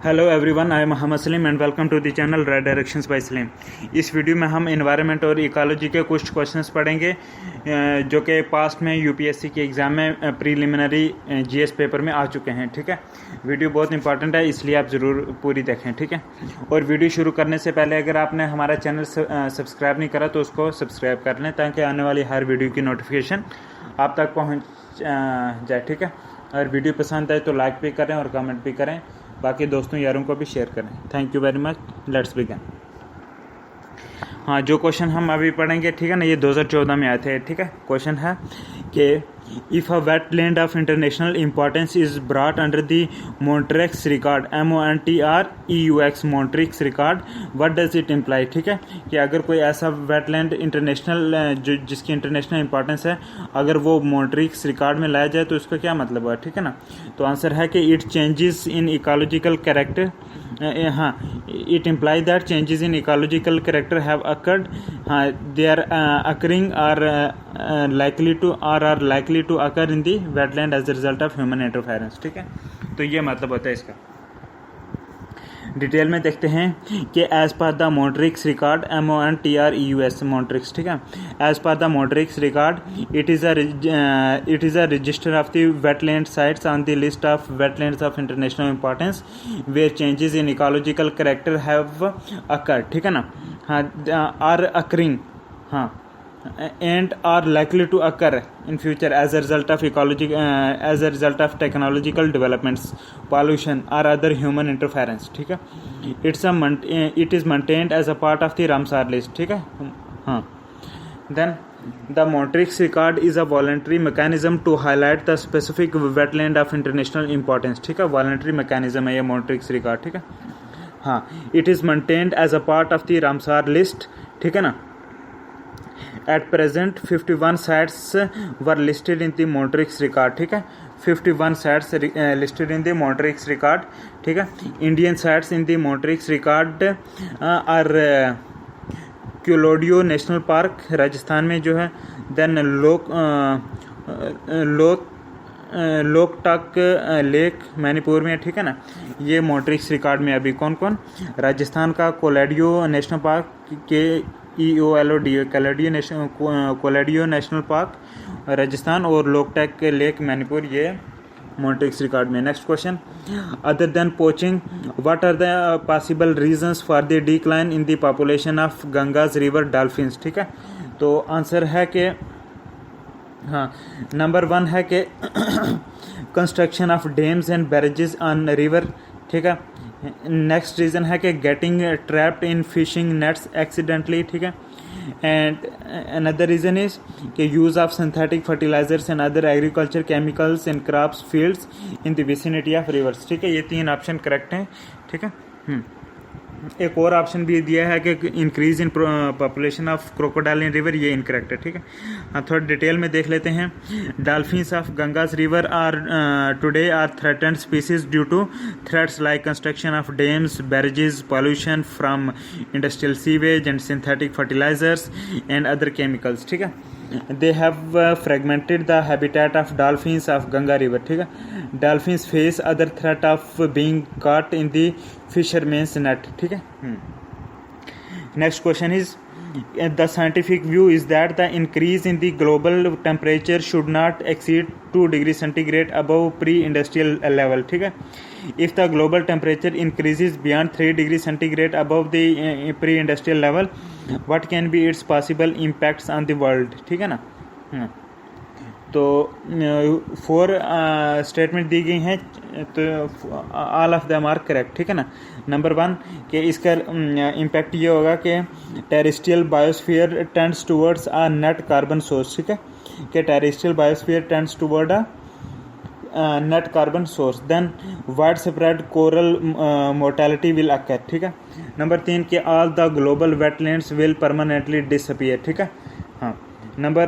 Hello everyone, I am Mohammad Salim and welcome to the channel right directions by Salim. इस video में हम environment और ecology के कुछ क्वेश्चंस पढ़ेंगे जो कि पास्ट में यूपीएससी के एग्ज़ाम में प्रीलिमिनरी जीएस पेपर में आ चुके हैं। ठीक है, वीडियो बहुत इंपॉर्टेंट है, इसलिए आप ज़रूर पूरी देखें। ठीक है, और वीडियो शुरू करने से पहले अगर आपने हमारा चैनल सब्सक्राइब नहीं करा तो उसको सब्सक्राइब कर लें ताकि आने वाली हर वीडियो की नोटिफिकेशन आप तक पहुँच जाए। ठीक है, अगर वीडियो पसंद आए तो लाइक भी करें और कमेंट भी करें, बाकी दोस्तों यारों को भी शेयर करें। Thank you very much. Let's begin. हाँ, जो क्वेश्चन हम अभी पढ़ेंगे, ठीक है ना, ये 2014 में आए थे। ठीक है, क्वेश्चन है कि if a wetland of international importance is brought under the Montreux record, MONTREUX Montreux record, what does it imply. ठीक है, कि अगर कोई ऐसा वेटलैंड इंटरनेशनल जिसकी इंटरनेशनल इंपॉर्टेंस है, अगर वो मॉन्ट्रिक्स रिकॉर्ड में लाया जाए तो उसका क्या मतलब है। ठीक है ना, तो आंसर है कि it changes in ecological character. हाँ, it imply that changes in ecological character have occurred. हाँ, they are occurring are likely to occur in the wetland as a result of human interference। ठीक है, तो ये मतलब होता है इसका। डिटेल में देखते हैं कि as per the Montreux record, MONTREUX Montreux. ठीक है, as per the Montreux record it is a register of the wetland sites on the list of wetlands of international importance where changes in ecological character have occurred. ठीक है ना, हाँ, are occurring, हाँ, and are likely to occur in future as a result of technological developments, pollution or other human interference। ठीक है, it is maintained as a part of the Ramsar list। ठीक है, हाँ, then the Montrix record is a voluntary mechanism to highlight the specific wetland of international importance। ठीक है, voluntary mechanism है ये Montrix record। ठीक है, हाँ, it is maintained as a part of the Ramsar list। ठीक है ना, At present 51 sites were listed in the Montrix record। ठीक है, 51 sites listed in the Montrix record। ठीक है, Indian sites in the Montrix record are Keoladeo National Park Rajasthan में जो है, देन लोकटक लेक मणिपुर में। ठीक है ना, ये मॉन्ट्रिक्स रिकॉर्ड में अभी कौन कौन, राजस्थान का कोलेडियो नेशनल पार्क के कोलेडियो नेशनल पार्क राजस्थान, और लोकटक लेक मणिपुर ये मॉन्ट्रिक्स रिकॉर्ड में। Next question, other than poaching what are the possible reasons for the decline in the population of Ganges river dolphins. ठीक है, तो आंसर है कि हाँ, नंबर 1 है कि construction of dams and barrages on river. ठीक है, नेक्स्ट रीज़न है कि getting trapped in fishing nets accidentally. ठीक है, एंड अनदर रीज़न इज कि use of synthetic fertilisers and other agriculture chemicals in crops fields in the vicinity of rivers. ठीक है, ये 3 ऑप्शन करेक्ट हैं। ठीक है, एक और ऑप्शन भी दिया है कि increase in population of crocodile in river, ये इनकरेक्ट है। ठीक है, हाँ, थोड़ा डिटेल में देख लेते हैं। Dolphins of Ganges river are today are threatened species due to threats like construction of dams, barrages, pollution from industrial sewage and synthetic fertilisers and other chemicals. ठीक है, they have fragmented the habitat of dolphins of Ganga river। ठीक है, dolphins face other threat of being caught in the fisherman's net। ठीक है, next question is the scientific view is that the increase in the global temperature should not exceed 2 degrees centigrade above pre-industrial level। ठीक है, if the global temperature increases beyond 3 degrees centigrade above the pre-industrial level, what can be its possible impacts on the world। ठीक है ना, तो 4 statement दी गई हैं, तो all of them are correct. ठीक है ना, नंबर 1 कि इसका इम्पैक्ट ये होगा कि terrestrial biosphere tends towards a net carbon source. ठीक है, कि terrestrial biosphere tends toward a net carbon source, then wide spread coral mortality will occur. ठीक है, नंबर 3 कि all the global wetlands will permanently disappear. ठीक है, हाँ, number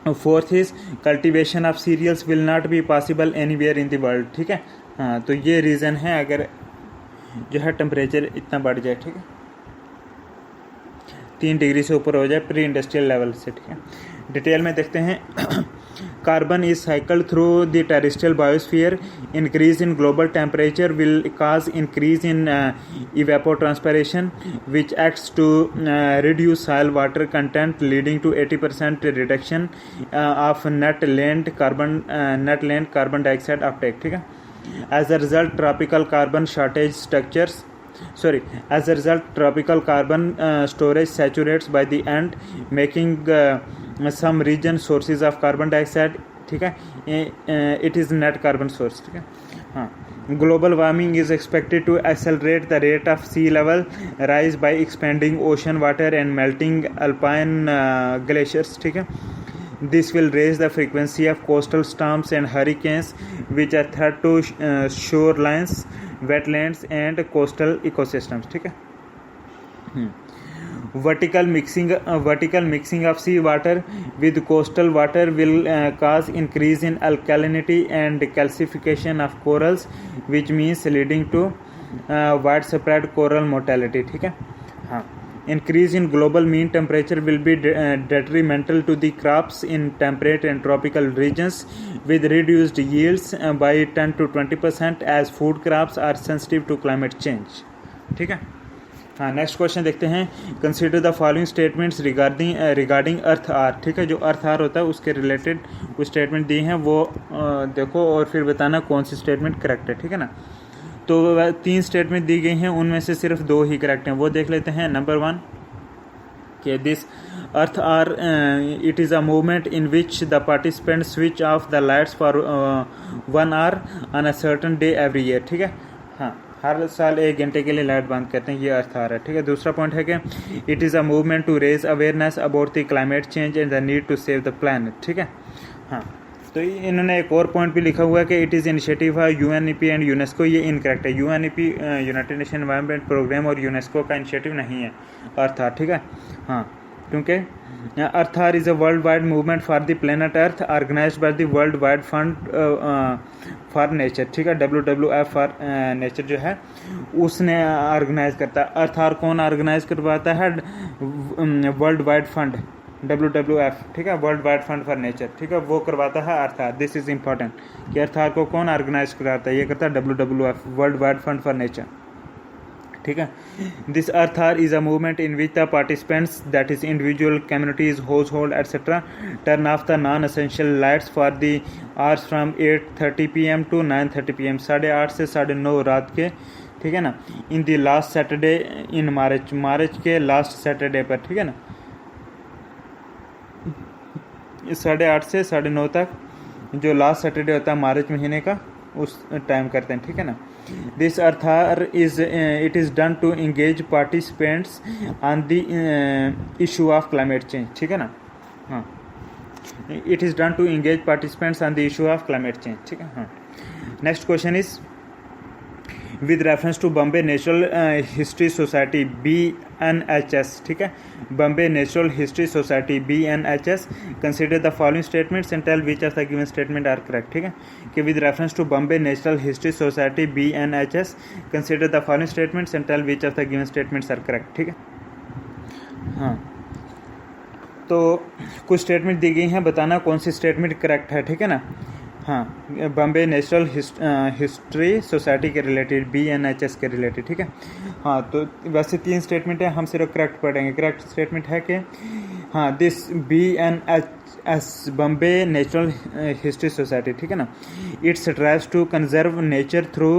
4 is cultivation of cereals will not be possible anywhere in the world. ठीक है, हाँ, तो ये रीज़न है अगर जो है टेम्परेचर इतना बढ़ जाए। ठीक है, 3 डिग्री से ऊपर हो जाए प्री इंडस्ट्रियल लेवल से। ठीक है, डिटेल में देखते हैं। carbon is cycled through the terrestrial biosphere. Increase in global temperature will cause increase in evapotranspiration, which acts to reduce soil water content, leading to 80% reduction of net land carbon dioxide uptake. ठीक है. As a result, tropical carbon storage saturates by the end, making some region sources of carbon dioxide. ठीक है. It is net carbon source. ठीक है. हाँ. Global warming is expected to accelerate the rate of sea level rise by expanding ocean water and melting alpine glaciers. ठीक है. This will raise the frequency of coastal storms and hurricanes, which are threat to shorelines, wetlands and coastal ecosystems. ठीक है. Vertical mixing of sea water with coastal water will cause increase in alkalinity and calcification of corals, which means leading to widespread coral mortality. ठीक है. हाँ. Increase in global mean temperature will be detrimental to the crops in temperate and tropical regions, with reduced yields by 10 to 20%, as food crops are sensitive to climate change. ठीक है. हाँ. Next question देखते हैं. Consider the following statements regarding Earth Hour. ठीक है. जो अर्थ are होता है उसके रिलेटेड कुछ स्टेटमेंट दी हैं, वो देखो और फिर बताना कौन सी स्टेटमेंट करेक्ट है. ठीक है ना. तो 3 स्टेटमेंट दी गई हैं, उनमें से सिर्फ 2 ही करेक्ट हैं. वो देख लेते हैं. नंबर 1 कि this Earth Hour it is a movement in which the participant switch off the lights for 1 hour on a certain day every year. ठीक है. हाँ. हर साल 1 घंटे के लिए लाइट बंद करते हैं. ये अर्थ आर है. ठीक है. दूसरा पॉइंट है कि it is a movement to raise awareness about the climate change and the need to save the planet. ठीक है. हाँ. तो इन्होंने एक और पॉइंट भी लिखा हुआ है कि इट इज़ इनिशिएटिव है यूएनईपी एंड यूनेस्को. ये इनकरेक्ट है. UNEP United Nation Environment Programme और यूनेस्को का इनिशिएटिव नहीं है अर्थ आर. ठीक है. हाँ. क्योंकि Earth Hour is a world wide movement for the planet Earth organised by the World Wide Fund for Nature. ठीक है. WWF फॉर नेचर जो है उसने ऑर्गेनाइज करता है. अर्थ आर कौन ऑर्गेनाइज करवाता है? World Wide fund WWF. ठीक है. World Wide Fund for Nature. ठीक है. वो करवाता है Earth are. This is important कि अर्थ आर को कौन ऑर्गेनाइज कराता है? ये करता है WWF, World Wide Fund for Nature. ठीक है. This Earth Hour is a movement in which the participants that is individual communities household etcetera turn off the non essential lights for the hours from 8:30 PM to 9:30 PM. 8:30 से 9:30 रात के. ठीक है ना. In the last Saturday in March के last Saturday पर. ठीक है ना. 8:30 से 9:30 तक जो लास्ट सैटरडे होता है मार्च महीने का, उस टाइम करते हैं. ठीक है ना. This Earth Hour is it is done to engage participants on the issue of climate change. ठीक है ना. हाँ. It is done to engage participants on the issue of climate change. ठीक है. हाँ. Next question is with reference to Bombay Natural History Society BNHS. ठीक है. Bombay Natural History Society BNHS consider the following statements and tell which of the given statement are correct. ठीक है. कि with reference to Bombay Natural History Society BNHS consider the following statements and tell which of the given statements are correct. ठीक है. हाँ. तो कुछ statement दी गई हैं, बताना कौन सी स्टेटमेंट करेक्ट है. ठीक है ना. हाँ. बॉम्बे नेचुरल हिस्ट्री सोसाइटी के रिलेटेड, BNHS के रिलेटेड. ठीक है. हाँ. तो वैसे 3 स्टेटमेंट है, हम सिर्फ करेक्ट पढ़ेंगे. करेक्ट स्टेटमेंट है कि हाँ this BNHS Bombay Natural History Society. ठीक है ना. Its strives to conserve nature through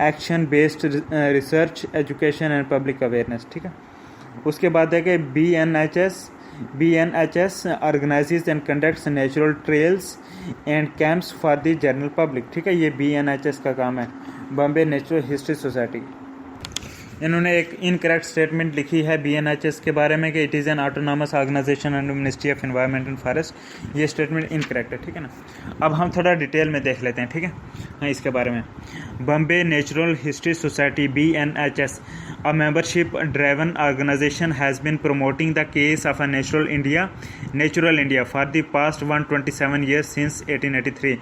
action based research, education and public awareness. ठीक है. उसके बाद है कि BNHS organizes and conducts natural trails and camps for the general public. ठीक है. ये BNHS का काम है, बॉम्बे नेचुरल हिस्ट्री सोसाइटी. इन्होंने एक इनकरेक्ट स्टेटमेंट लिखी है BNHS के बारे में कि it is an autonomous organisation under ministry of environment and forest. ये स्टेटमेंट इनकरेक्ट है. ठीक है ना. अब हम थोड़ा डिटेल में देख लेते हैं. ठीक है. हाँ. इसके बारे में Bombay Natural History society BNHS, a membership driven organization, has been promoting the case of a natural India for the past 127 years since 1883.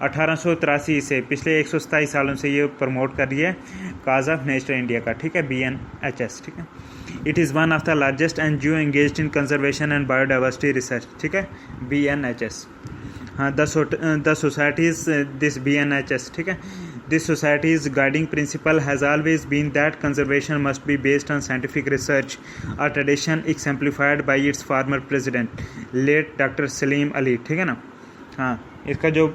1883 से पिछले 127 सालों से ये प्रमोट कर रही है काज ऑफ नेचुरल इंडिया का. ठीक है. BNHS. ठीक है. It is one of the largest NGO engaged in conservation and biodiversity research. ठीक है. BNHS. हाँ, द सोसाइटीज दिस BNHS, ठीक है, this society's guiding principle has always been that conservation must be based on scientific research, a tradition exemplified by its former president late doctor Salim Ali, ठीक है ना। हाँ, इसका जो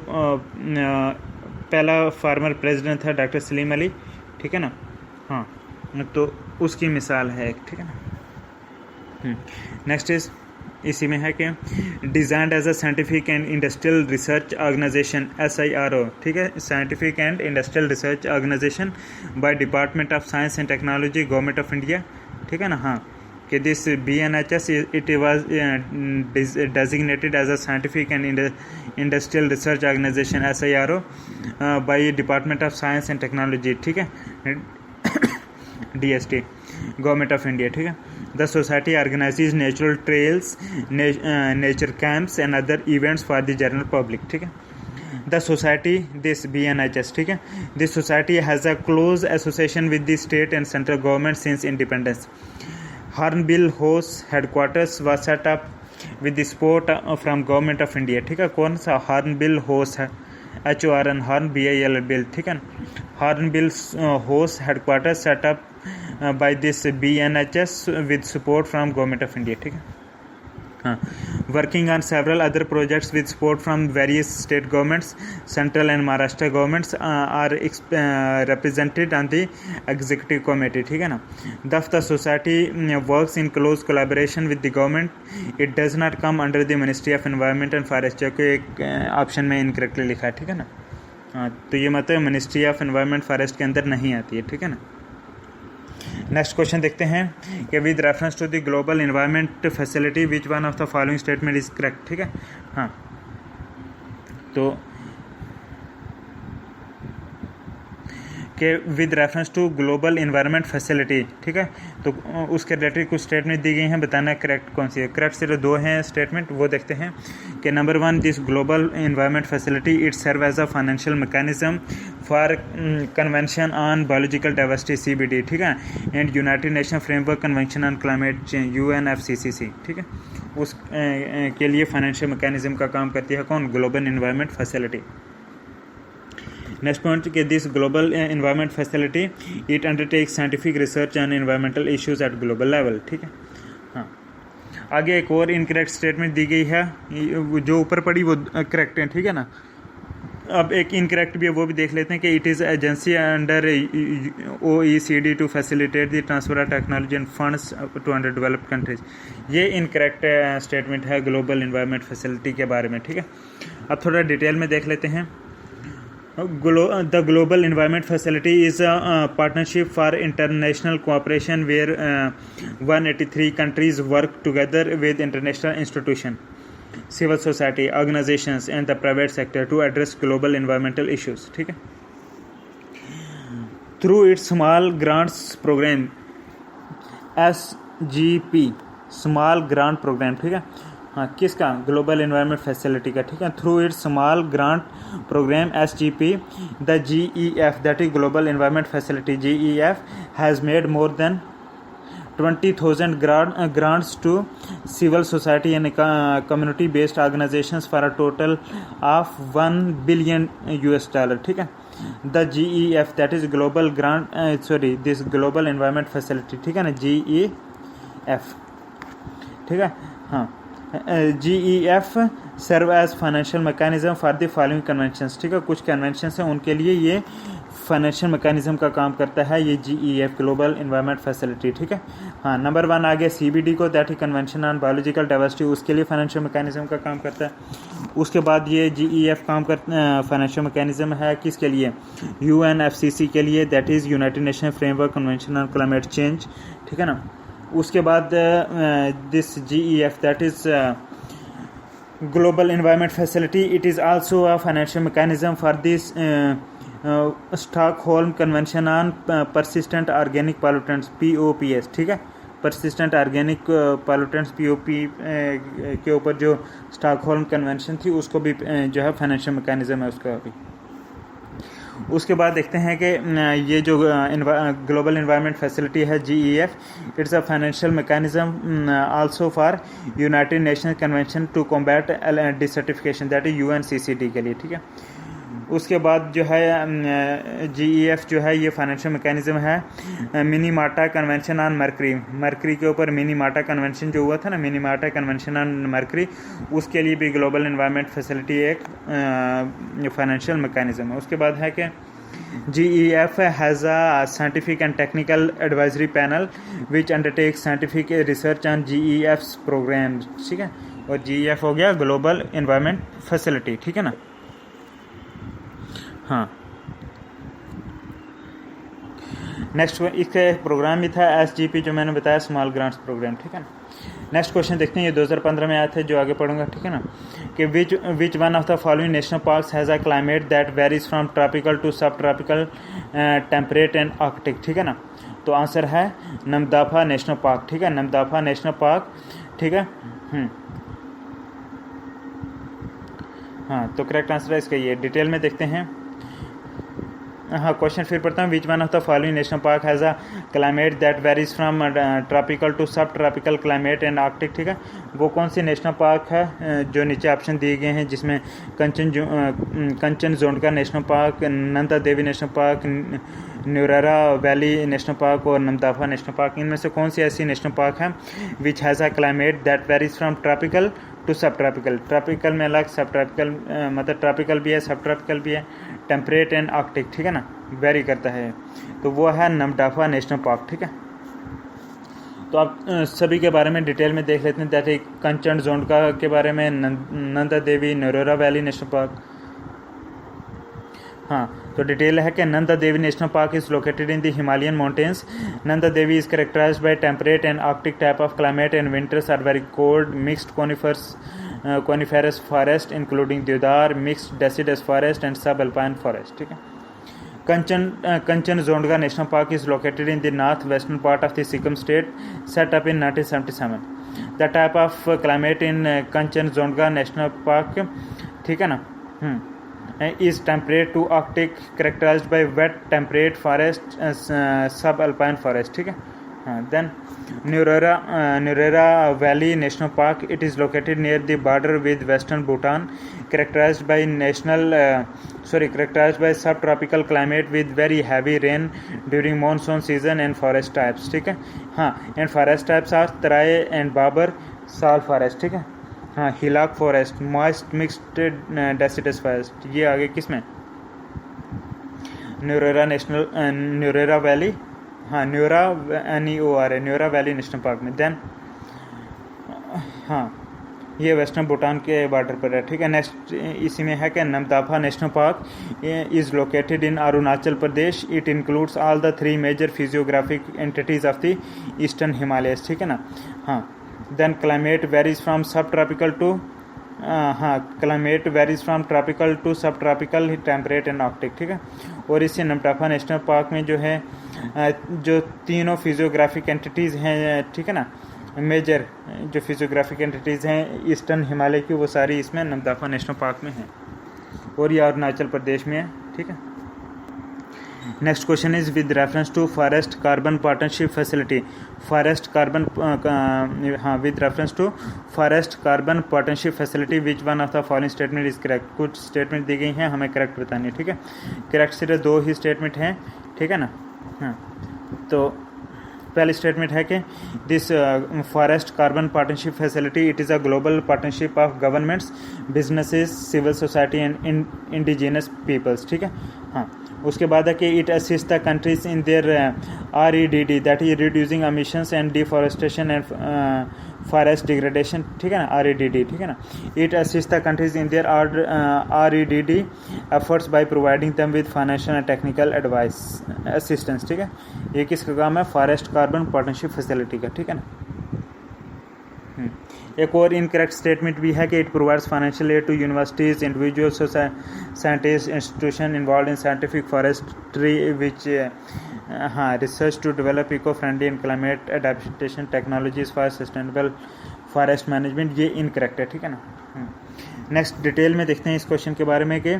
पहला फार्मर प्रेसिडेंट था डॉक्टर सलीम अली, ठीक है ना। हाँ, तो उसकी मिसाल है, ठीक है ना। नेक्स्ट इज, इसी में है कि designed as a scientific and industrial research organisation SIRO, ठीक है, scientific and industrial research organisation by department of science and technology government of India, ठीक है ना। हाँ, कि this BNHS it was designated as a scientific and industrial research organisation SIRO by department of science and technology, ठीक है, DST, government of India, ठीक है। The society organises natural trails, nature camps and other events for the general public, ठीक है। The society this BNHS, ठीक है, this society has a close association with the state and central government since independence. Hornbill house headquarters was set up with the support from government of India, ठीक है। कौन सा hornbill house है? HORN, horn BIL bill, ठीक है। Hornbill house headquarters set up by this BNHS with support from government of India, ठीक है। हाँ, working on several other projects with support from various state governments, central and Maharashtra governments are represented on the executive committee, ठीक है ना। Thus the society works in close collaboration with the government. It does not come under the Ministry of Environment and Forest, जो कि एक option में incorrectly लिखा है, ठीक है ना। हाँ, तो ये मतलब मिनिस्ट्री ऑफ एनवायरनमेंट फॉरेस्ट के अंदर नहीं आती है, ठीक है ना। नेक्स्ट क्वेश्चन देखते हैं कि with reference to the global environment facility which one of the following statement is correct, ठीक है। हाँ, तो कि with reference to global environment facility, ठीक है, तो उसके रिलेटेड कुछ स्टेटमेंट दी गई हैं, बताना है करेक्ट कौन सी है। करेक्ट सिर्फ दो हैं स्टेटमेंट, वो देखते हैं कि number 1, this global environment facility it serve as a financial mechanism for convention on biological diversity CBD, ठीक है, and United Nation framework convention on climate change UNFCCC, ठीक है, उस के लिए फाइनेंशियल मैकेनिज्म का काम करती है कौन? Global environment facility. Next point कि this global environment facility it undertakes scientific research on environmental issues at global level, ठीक है। हाँ, आगे एक और इनकरेक्ट स्टेटमेंट दी गई है, जो ऊपर पड़ी वो करेक्ट है, ठीक है ना। अब एक इनकरेक्ट भी है, वो भी देख लेते हैं कि it is agency under OECD to facilitate the transfer of technology and funds to under developed countries. ये इनकरेक्ट स्टेटमेंट है ग्लोबल इन्वायरमेंट फैसिलिटी के बारे में, ठीक है। अब थोड़ा डिटेल में देख लेते हैं। The Global Environment Facility is a partnership for international cooperation where 183 countries work together with international institutions, civil society organizations and the private sector to address global environmental issues, ठीक है। Through its small grants program SGP, small grant program, ठीक है। हाँ, किसका? Global environment facility का, ठीक है। Through its small grant programme SGP, the GEF that is global environment facility GEF has made more than 20,000 grants to civil society and community based organizations for a total of $1 billion, ठीक है। The GEF that is global this global environment facility, ठीक है ना, GEF, ठीक है। हाँ, GEF serve as financial mechanism for the following conventions, ठीक है। कुछ कन्वेंशंस हैं उनके लिए ये फाइनेंशियल मैकेनिज्म का काम करता है, ये GEF ग्लोबल इन्वायरमेंट फैसिलिटी, ठीक है। हाँ, नंबर 1 आ गया CBD को, that is convention on biological diversity, उसके लिए फाइनेंशियल मैकेनिज्म का काम करता है। उसके बाद ये GEF काम करता फाइनेंशियल मैकेनिज्म है किसके लिए? UNFCCC के लिए, that is United Nation framework convention on climate change, ठीक है ना। उसके बाद this GEF that is global environment facility it is also a financial mechanism for this Stockholm convention on persistent organic pollutants POPS, ठीक है। Persistent organic pollutants POP के ऊपर जो स्टॉकहोल्म कन्वेंशन थी उसको भी जो है फाइनेंशियल मैकेनिज्म है उसका भी। उसके बाद देखते हैं कि ये जो ग्लोबल एनवायरनमेंट फैसिलिटी है GEF, it's a financial mechanism also for United Nation Convention to Combat Desertification, that is UNCCD के लिए, ठीक है। उसके बाद जो है GEF जो है ये फाइनेंशियल मैकेनिज्म है मिनीमाटा कन्वेंशन ऑन मरकरी के ऊपर मिनीमाटा कन्वेंशन जो हुआ था ना, मिनीमाटा कन्वेंशन ऑन मरकरी, उसके लिए भी ग्लोबल एनवायरनमेंट फैसिलिटी एक फाइनेंशियल मैकेनिज्म है। उसके बाद है कि GEF has a scientific and technical advisory panel which undertakes scientific research on GEF's programs, ठीक है। और GEF हो गया ग्लोबल एनवायरनमेंट फैसिलिटी, ठीक है ना। हाँ, नेक्स्ट इसका प्रोग्राम भी था SGP जो मैंने बताया, स्मॉल ग्रांट्स प्रोग्राम, ठीक है ना। नेक्स्ट क्वेश्चन देखते हैं, ये 2015 में आया था, जो आगे पढ़ूंगा, ठीक है ना, कि which one of the following national parks has a climate that varies from tropical to सब ट्रॉपिकल टेम्परेट एंड आर्कटिक, ठीक है ना। तो आंसर है नमदफा नेशनल पार्क, ठीक है, नमदफा नेशनल पार्क, ठीक है। हाँ, तो करेक्ट आंसर है इसका ये। डिटेल में देखते हैं। हाँ, क्वेश्चन फिर पढ़ता हूँ। Which one of the following national park has a climate that varies from tropical to सब ट्रॉपिकल क्लाइमेट एंड आर्कटिक, ठीक है। वो कौन सी नेशनल पार्क है जो नीचे ऑप्शन दिए गए हैं, जिसमें Kanchenjunga national park, Nanda Devi national park, Neora valley national park और नमदफा नेशनल पार्क, इनमें से कौन सी ऐसी नेशनल पार्क है which has a climate that varies from tropical to सब ट्रॉपिकल, ट्रॉपिकल में अलग, सब ट्रॉपिकल मतलब ट्रॉपिकल भी है, सब ट्रॉपिकल भी है, टेम्परेट एंड आर्कटिक, ठीक है ना, वेरी करता है। तो वो है नमदफा नेशनल पार्क, ठीक है। तो आप सभी के बारे में डिटेल में देख लेते हैं, जैसे कंचनजोंगा के बारे में, Nanda Devi, Neora valley national park. हाँ, तो डिटेल है कि Nanda Devi national park is located in the Himalayan mountains. Nanda Devi is characterised by temperate and arctic type of climate and winters are very cold, mixed coniferous forest including deodar, mixed deciduous forest and subalpine forest, ठीक है। Kanchenjunga National Park is located in the northwestern part of the Sikkim state, set up in 1977. The type of climate in Kanchenjunga National Park, ठीक है ना, is temperate to arctic, characterized by wet temperate forest, subalpine forest, ठीक है। Then Nurera Valley National Park, it is located near the border with western Bhutan, characterized by subtropical climate with very heavy rain during monsoon season and forest types, ठीक है। हाँ, and forest types are Terai and Babar, साल forest, ठीक है। हाँ, हिलाक forest, moist mixed deciduous forest, ये आगे किस में, न्यूरेरा वैली, हाँ, न्यूरा NEOR है, न्यूरा वैली नेशनल पार्क में। देन हाँ, ये वेस्टर्न भूटान के बॉर्डर पर है, ठीक है। नेक्स्ट इसी में है कि Namdapha national park is located in Arunachal Pradesh. It includes all the 3 major physiographic entities of the eastern Himalayas, ठीक है ना। हाँ, then climate varies from subtropical to, हाँ, climate varies from tropical to सब ट्रॉपिकल, टेम्परेट एंड आर्कटिक, ठीक है। और इसी नमदफा नेशनल पार्क में जो है जो तीनों फिजियोग्राफिक एंटिटीज़ हैं, ठीक है ना, मेजर जो फिजियोग्राफिक एंटिटीज़ हैं ईस्टर्न हिमालय की, वो सारी इसमें नमदफा नेशनल पार्क में हैं, और ये अरुणाचल प्रदेश में है, ठीक है। Next question is with reference to forest carbon partnership facility, forest carbon, हाँ, with reference to forest carbon partnership facility which one of the following statement is correct. कुछ स्टेटमेंट दी गई हैं, हमें करेक्ट बतानी है, ठीक है। करेक्ट सिर्फ 2 ही स्टेटमेंट हैं, ठीक है ना। हाँ, तो पहली स्टेटमेंट है कि this forest carbon partnership facility, it is a global partnership of governments, businesses, civil society and indigenous peoples, ठीक है। हाँ, उसके बाद है कि it assist the countries in their REDD, that is reducing emissions and deforestation and forest degradation, ठीक है ना, REDD, ठीक है ना। It assist the countries in their REDD efforts by providing them with financial and technical advice assistance, ठीक है। ये किसका काम है, फॉरेस्ट कार्बन पार्टनरशिप फैसिलिटी का, ठीक है ना। एक और इनकरेक्ट स्टेटमेंट भी है कि it provides financial aid to universities, individual scientist, institution involve in scientific forestry which, हाँ, research to develop eco friendly and climate adaptation technologies for sustainable forest management, ये इनकरेक्ट है, ठीक है ना। नेक्स्ट डिटेल में देखते हैं इस क्वेश्चन के बारे में कि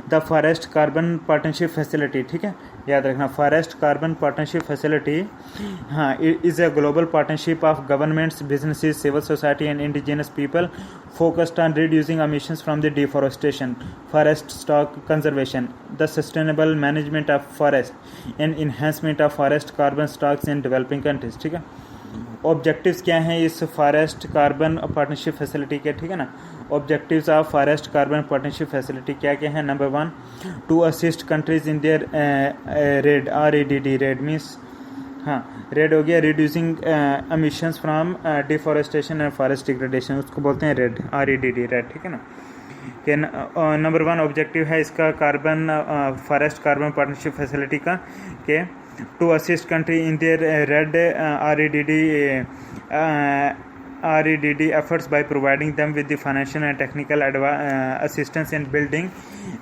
the forest carbon partnership facility, ठीक है, याद रखना फॉरेस्ट कार्बन पार्टनरशिप फैसिलिटी, हाँ, is a global partnership of governments, businesses, civil society and indigenous people focused on reducing emissions from the deforestation, forest stock conservation, the sustainable management of forest, and enhancement of forest carbon stocks in developing countries, ठीक है। Objectives क्या हैं इस forest carbon partnership facility के, ठीक है ना। Objectives of forest carbon partnership facility क्या क्या हैं? Number 1, to assist countries in their REDD, REDD, REDD means, हाँ, रेड हो गया reducing emissions from deforestation and forest degradation, उसको बोलते हैं रेड, REDD, रेड, ठीक है ना। कि नंबर 1 ऑब्जेक्टिव है इसका carbon forest carbon partnership facility का कि to assist country in their REDD REDD efforts by providing them with the financial and technical assistance in building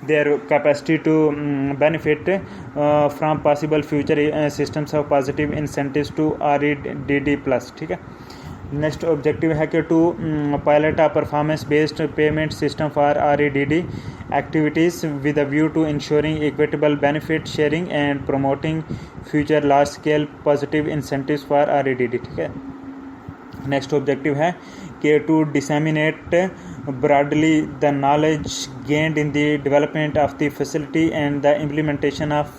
their capacity to benefit from possible future systems of positive incentives to REDD+, ठीक है। Next objective है कि to pilot a performance based payment system for REDD activities with a view to ensuring equitable benefit sharing and promoting future large scale positive incentives for REDD, ठीक है। Next objective है कि to disseminate broadly the knowledge gained in the development of the facility and the implementation of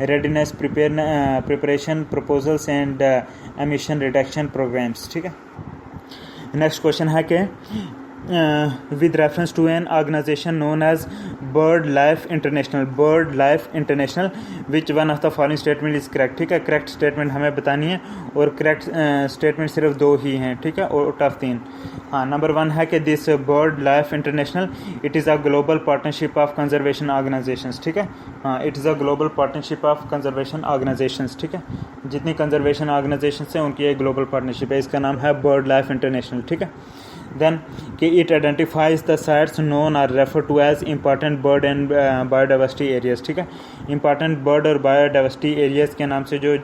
readiness preparation proposals and emission reduction programmes, ठीक है। Next question है कि with reference to an organization known as BirdLife International, which one of the following statement is correct, ठीक है। Correct statement हमें बतानी है और करेक्ट स्टेटमेंट सिर्फ 2 ही हैं, ठीक है, आउट ऑफ 3। हाँ, नंबर 1 है कि this BirdLife International it is a global partnership of conservation organisations, ठीक है। हाँ, it is a global partnership of conservation organisations, ठीक है। जितनी कंजर्वेशन ऑर्गेनाइजेशंस हैं उनकी एक ग्लोबल पार्टनरशिप है, इसका नाम है BirdLife International, ठीक है। Then it identifies the sites known or referred to as important bird and biodiversity areas, ठीक है। important bird और biodiversity areas के नाम से जो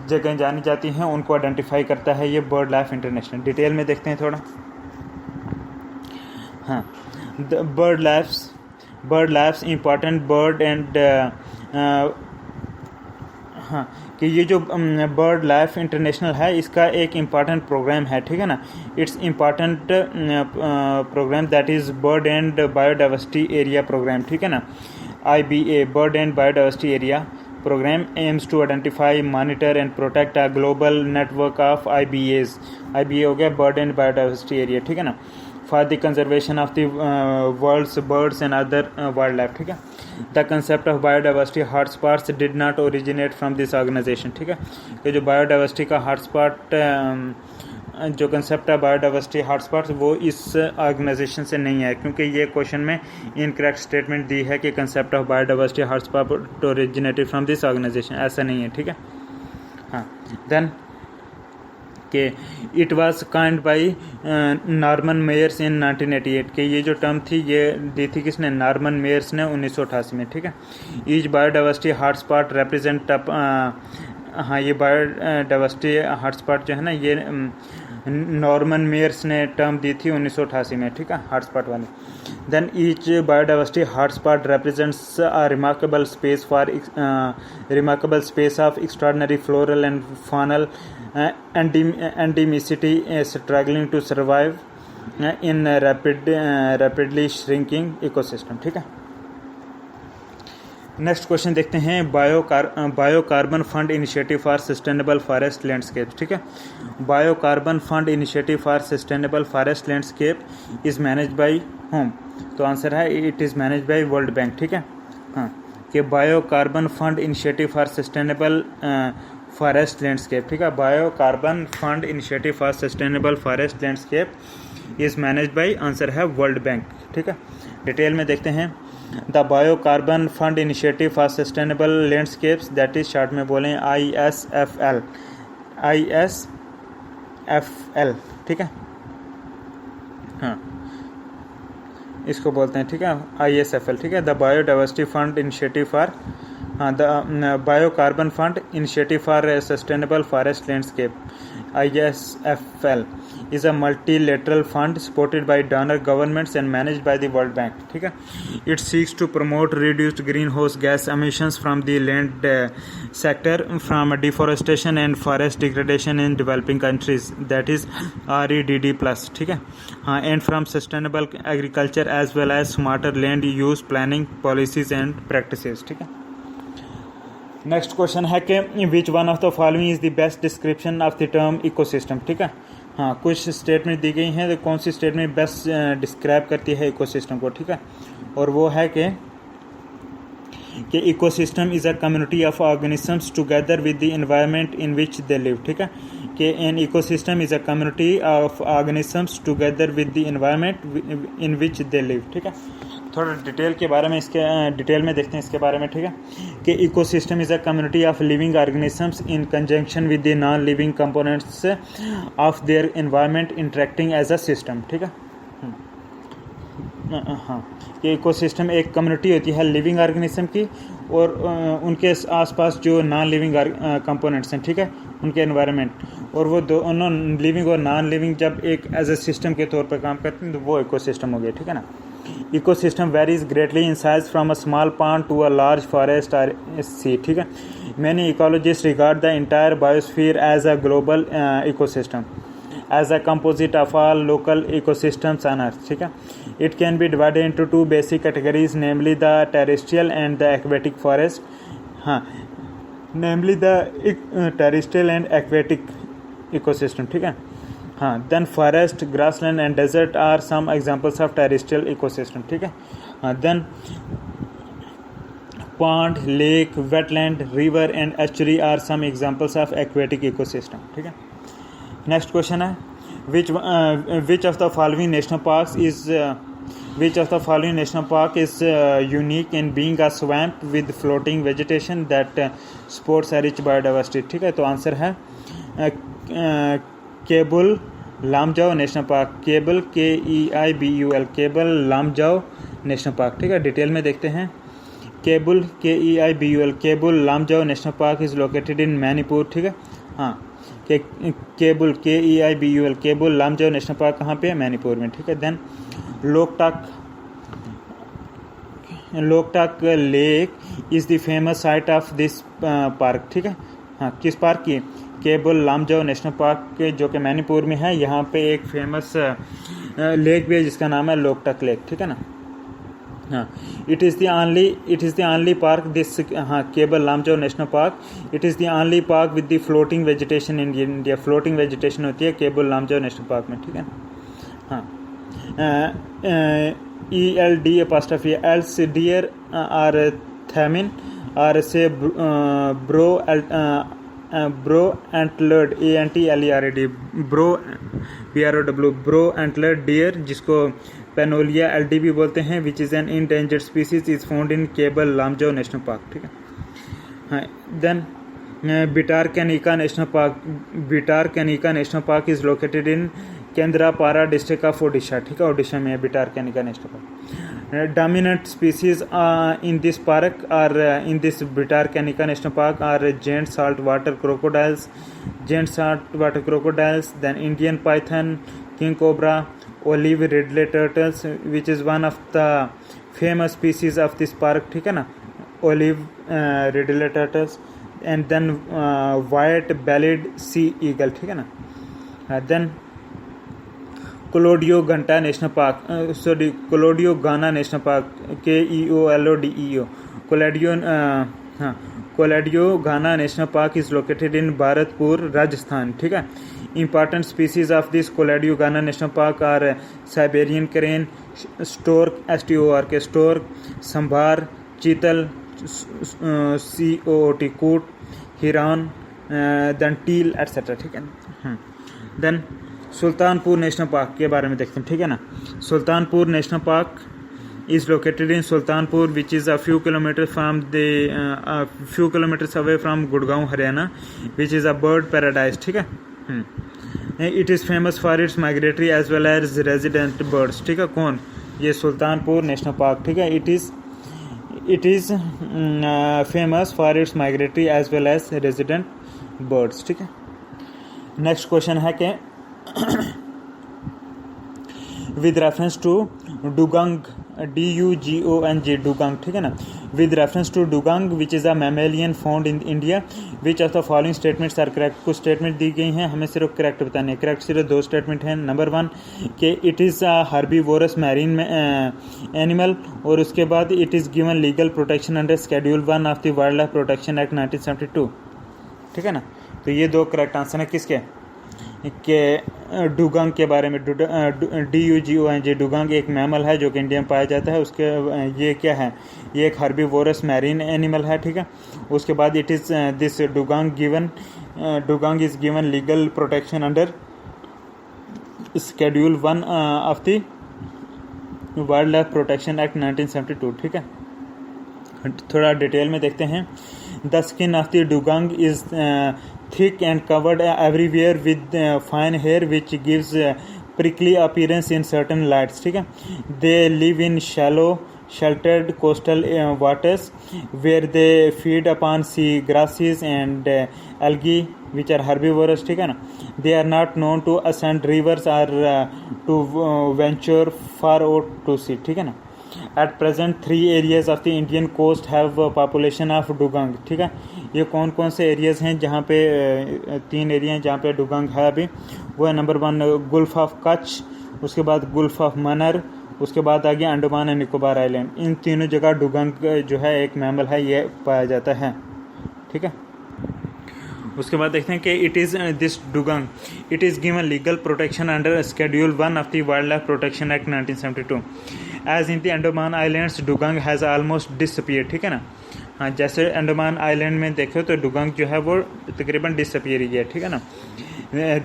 जगह जानी जाती हैं उनको आइडेंटिफाई करता है ये BirdLife International। डिटेल में देखते हैं थोड़ा। हाँ, BirdLife's important bird and हाँ, कि ये जो BirdLife International है इसका एक इम्पॉर्टेंट प्रोग्राम है, ठीक है ना। It's important programme that is bird and biodiversity area programme, ठीक है ना। IBA bird and biodiversity area programme aims to identify, monitor and protect a global network of IBAs। IBA हो गया बर्ड एंड बायोडाइवर्सिटी एरिया, ठीक है ना, for the conservation of the world's birds and other wildlife, ठीक है। The concept of biodiversity hotspots did not originate from this organisation, ठीक है। कि जो बायोडाइवर्सिटी का हॉटस्पॉट जो कंसेप्ट है बायोडाइवर्सिटी हॉटस्पॉट्स वो इस ऑर्गेनाइजेशन से नहीं है, क्योंकि ये क्वेश्चन में इनकरेक्ट स्टेटमेंट दी है कि concept of biodiversity hotspot originated from this organisation, ऐसा नहीं है, ठीक है। हाँ, देन कि it was coined by Norman Myers in 1988, कि ये जो टर्म थी ये दी थी किसने? नॉर्मन मेयर्स ने 1988 में, ठीक है। ईच बायोडाइवर्सिटी हॉटस्पॉट रिप्रेजेंट हाँ, ये बायोडाइवर्सिटी हॉटस्पॉट जो है ना ये नॉर्मन मेयर्स ने टर्म दी थी 1988 में, ठीक है, हॉटस्पॉट वाली। Then each biodiversity hotspot represents a remarkable space of extraordinary floral and faunal endemicity struggling to survive in rapidly shrinking ecosystem, ठीक है। नेक्स्ट क्वेश्चन देखते हैं bio carbon fund initiative for sustainable forest landscape, ठीक है। Bio carbon fund initiative for sustainable forest landscape is manage by home, तो answer है it is manage by world Bank, ठीक है। हाँ, कि bio carbon fund initiative for sustainable forest landscape, ठीक है। Bio carbon fund initiative for sustainable forest landscape is manage by, answer है world Bank, ठीक है। डिटेल में देखते हैं। The bio carbon fund initiative for sustainable landscapes that is short में बोलें ISFL, ठीक है। हाँ, इसको बोलते हैं, ठीक है, ISFL, ठीक है। The biodiversity fund initiative for the bio carbon fund initiative for sustainable forest landscape ISFL is a multilateral fund supported by donor governments and managed by the World Bank. ठीक है. It seeks to promote reduced greenhouse gas emissions from the land sector, from deforestation and forest degradation in developing countries, that is REDD+. ठीक है. हाँ, and from sustainable agriculture as well as smarter land use planning policies and practices. ठीक है. Next question है कि which one of the following is the best description of the term ecosystem. ठीक है. हाँ, कुछ स्टेटमेंट दी गई हैं, तो कौन सी स्टेटमेंट बेस्ट डिस्क्राइब करती है इकोसिस्टम को. ठीक है. और वो है कि ecosystem is a community of organisms together with the environment in which they live. ठीक है. कि an ecosystem is a community of organisms together with the environment in which they live. ठीक है. थोड़ा डिटेल के बारे में डिटेल में देखते हैं इसके बारे में. ठीक है. कि ecosystem is a community of living organisms in conjunction with the non living components of their environment interacting as a system. ठीक है. हाँ, कि इकोसिस्टम एक कम्युनिटी होती है लिविंग ऑर्गेनिज्म की और उनके आसपास जो नॉन लिविंग कंपोनेंट्स हैं. ठीक है. उनके एनवायरनमेंट, और वो दोनों लिविंग और नॉन लिविंग जब एक एज अ सिस्टम के तौर पर काम करते हैं तो वो इकोसिस्टम हो गया. ठीक है ना. Ecosystem varies greatly in size from a small pond to a large forest or sea. ठीक है. Many ecologists regard the entire biosphere as a global ecosystem, as a composite of all local ecosystems on Earth. ठीक है. It can be divided into two basic categories, namely the terrestrial and the aquatic forest. हाँ, namely the terrestrial and aquatic ecosystem. ठीक है. हाँ, then forest, grassland and desert are some examples of terrestrial ecosystem. ठीक है. हाँ, then pond, lake, wetland, river and estuary are some examples of aquatic ecosystem. ठीक है. Next question है which of the following national park is unique in being a swamp with floating vegetation that supports a rich biodiversity. ठीक है. तो answer है Keibul Lamjao national park. Keibul KEIBUL Keibul Lamjao national park. ठीक है. Detail में देखते हैं. Keibul KEIBUL Keibul Lamjao national park is located in Manipur. ठीक है. हाँ, Keibul KEIBUL Keibul Lamjao national park कहाँ पे है? मणिपुर में. ठीक है. Then Loktak lake is the famous site of this park. ठीक है. हाँ, किस पार्क की? केबुल लामजाओ नेशनल पार्क जो कि मणिपुर में है. यहाँ पे एक फेमस लेक भी है जिसका नाम है लोकटक लेक. ठीक है ना. हाँ, it is the only park this. हाँ, Keibul Lamjao national park it is the only park with the floating vegetation in India. Floating vegetation होती है केबल लामजाओ नेशनल पार्क में. ठीक है. हाँ, ELD Eld's deer or thamin or से brow antlered ANTLERD brow antlered deer जिसको पेनोलिया LD भी बोलते हैं, which is an endangered species is found in Keibul Lamjao national park. ठीक है. हाँ, then Bhitarkanika national park is located in Kendrapara district of Odisha. ठीक है. ओडिशा में Bhitarkanika national park. Dominant species in this park are in this Bitar Kanika National Park are giant saltwater crocodiles, then Indian python, king cobra, olive ridley turtles, which is one of the famous species of this park. ठीक है ना. Olive ridley turtles, and then white bellied sea eagle. ठीक है ना. Then कोलोडियो Ghana national park KEOLODEO Keoladeo Ghana national park is located in Bharatpur Rajasthan. ठीक है. Important species of this Keoladeo Ghana national park are Siberian crane, stork sambar, chital COOT कूट, हिरन, देन टील एटसेट्रा. ठीक है. Then Sultanpur national park के बारे में देखते हैं. ठीक है ना. Sultanpur national park is located in Sultanpur, which is a few kilometers away from Gurgaon, Haryana, which is a bird paradise. ठीक है. It is famous for its migratory as well as resident birds. ठीक है. कौन? ये Sultanpur national park. ठीक है. It is famous for its migratory as well as resident birds. ठीक है. नेक्स्ट क्वेश्चन है कि with reference to dugong, DUGONG, dugong, ठीक है ना, with reference to dugong which is a mammalian found in India, which of the following statements are correct. कुछ statement दी गई हैं, हमें सिर्फ करेक्ट बताने हैं। करेक्ट सिर्फ 2 स्टेटमेंट हैं। नंबर 1 कि it is a herbivorous marine animal, और उसके बाद it is given legal protection under schedule 1 of the wild life protection act 1972, ठीक है ना। तो ये 2 करेक्ट आंसर है किसके, के डुगांग के बारे में। DUGONG, डुगांग एक मैमल है जो कि इंडिया में पाया जाता है। उसके ये क्या है, ये एक हर्बीवोरस मैरीन एनिमल है, ठीक है। उसके बाद it is this dugong is given legal protection under schedule 1 of the wild life protection act 1972, ठीक है। थोड़ा डिटेल में देखते हैं। The skin of the dugong is thick and covered everywhere with fine hair which gives prickly appearance in certain lights, ठीक है। They live in shallow sheltered coastal waters where they feed upon sea grasses and algae which are herbivorous, ठीक है ना। They are not known to ascend rivers or to venture far out to sea, ठीक है ना। At present 3 areas of the Indian coast have a population of डुगांग, ठीक है। ये कौन कौन से एरियाज़ हैं जहाँ पे 3 एरिया हैं जहाँ पे डुगांग है अभी। वो है नंबर 1 गुल्फ ऑफ कच्छ, उसके बाद गुल्फ ऑफ मनर, उसके बाद आ गया अंडमान एंड निकोबार आइलैंड। इन तीनों जगह डुगांग जो है एक मैमल है, ये पाया जाता है, ठीक है। उसके बाद देखते हैं कि it is this dugong it is given legal protection under schedule 1 of the wild life protection act 1972। As in the Andaman islands dugong has almost disappear, ठीक है ना। हाँ, जैसे अंडमान आइलैंड में देखो तो डुगांग जो है वो तकरीबन डिसअपीयर ही है, ठीक है ना।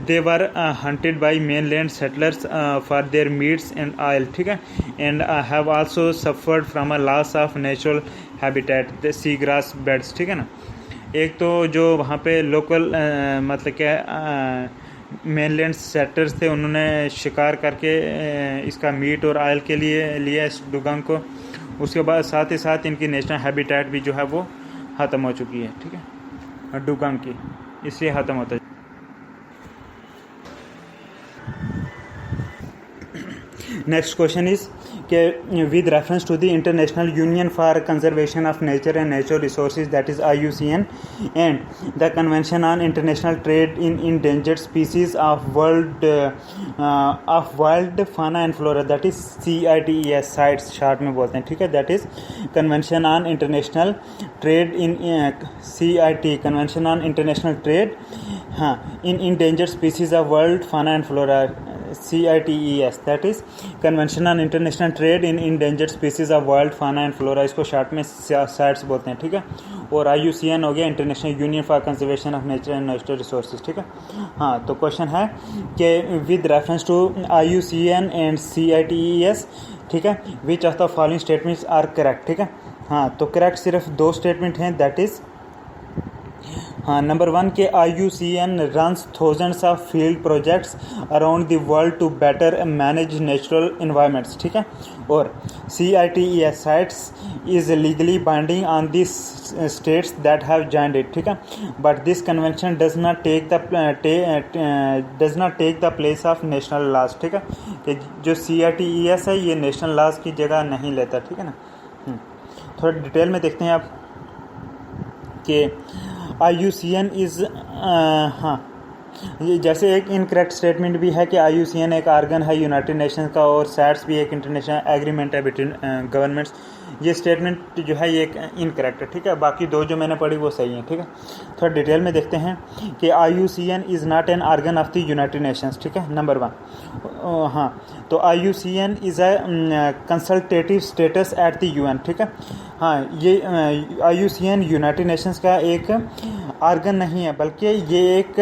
They were hunted by main land settlers for their meats and oil, ठीक है, and have also suffered from a loss of natural habitat the sea grass beds, ठीक है ना। एक तो जो वहाँ पे लोकल मतलब क्या मेनलैंड सेटलर्स थे, उन्होंने शिकार करके इसका मीट और ऑयल के लिए लिया इस डुगांग को। उसके बाद साथ ही साथ इनकी नेशनल हैबिटेट भी जो है वो ख़त्म हो चुकी है, ठीक है, डुगांग की, इसलिए ख़त्म होता है। नेक्स्ट क्वेश्चन इज कि with reference to the international union for conservation of nature and natural resources that is IUCN and the convention on international trade in endangered species of wild fauna and flora that is CITES, CITES short में बोलते हैं, ठीक है। That is convention on international trade in CIT, convention on international trade, हाँ, in endangered species of world fauna and flora, CITES, that is convention on international trade in endangered species of world fauna and flora, इसको short में CITES बोलते हैं, ठीक है। और IUCN हो गया international union for conservation of nature and natural resources, ठीक है। हाँ, तो क्वेश्चन है कि with reference to IUCN and CITES, ठीक है, which of the following statements are correct, ठीक है। हाँ, तो करेक्ट सिर्फ 2 स्टेटमेंट हैं, दैट इज हाँ, नंबर 1 के IUCN runs thousands of field projects around the world to better manage natural environments, ठीक है। और CITES CITES is legally binding on this states that have joined it, ठीक है, but this convention does not take the place of national laws, ठीक है, कि जो CITES है ये नेशनल लॉज की जगह नहीं लेता, ठीक है ना। थोड़ा डिटेल में देखते हैं आप कि IUCN इज़ हाँ, जैसे एक इनकरेक्ट स्टेटमेंट भी है कि IUCN एक आर्गन है यूनाइटेड नेशंस का और सैट्स भी एक इंटरनेशनल एग्रीमेंट है बिटवीन गवर्नमेंट्स। ये स्टेटमेंट जो है ये एक इनकरेक्ट है, ठीक है। बाकी 2 जो मैंने पढ़ी वो सही हैं, ठीक है। थोड़ा डिटेल में देखते हैं कि IUCN is not an organ of the United Nations, ठीक है, नंबर 1। हाँ, तो IUCN is a consultative status at the UN, ठीक है। हाँ, ये IUCN यूनाइटेड नेशंस का एक आर्गन नहीं है, बल्कि ये एक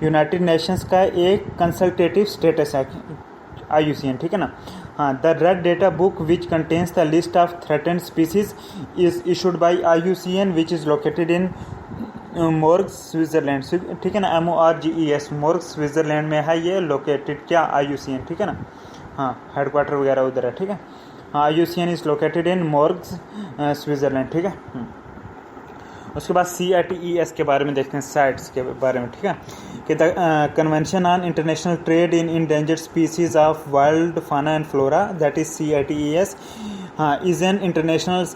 यूनाइटेड नेशंस का एक कंसल्टेटिव स्टेटस है IUCN, ठीक है ना। हाँ, the red data book which contains the list of threatened species is issued by IUCN which is located in morgue Switzerland, ठीक है ना, MORGES, मोर्ग स्विट्ज़रलैंड में है ये लोकेटेड, क्या IUCN, ठीक है ना। हाँ, हेडक्वार्टर वगैरह उधर है, ठीक है। हाँ, IUCN is located in morgue Switzerland, ठीक है। उसके बाद CITES के बारे में देखते हैं, साइट्स के बारे में, ठीक है, कि the convention on international trade in endangered species of wild fauna and flora, that is CITES, is an international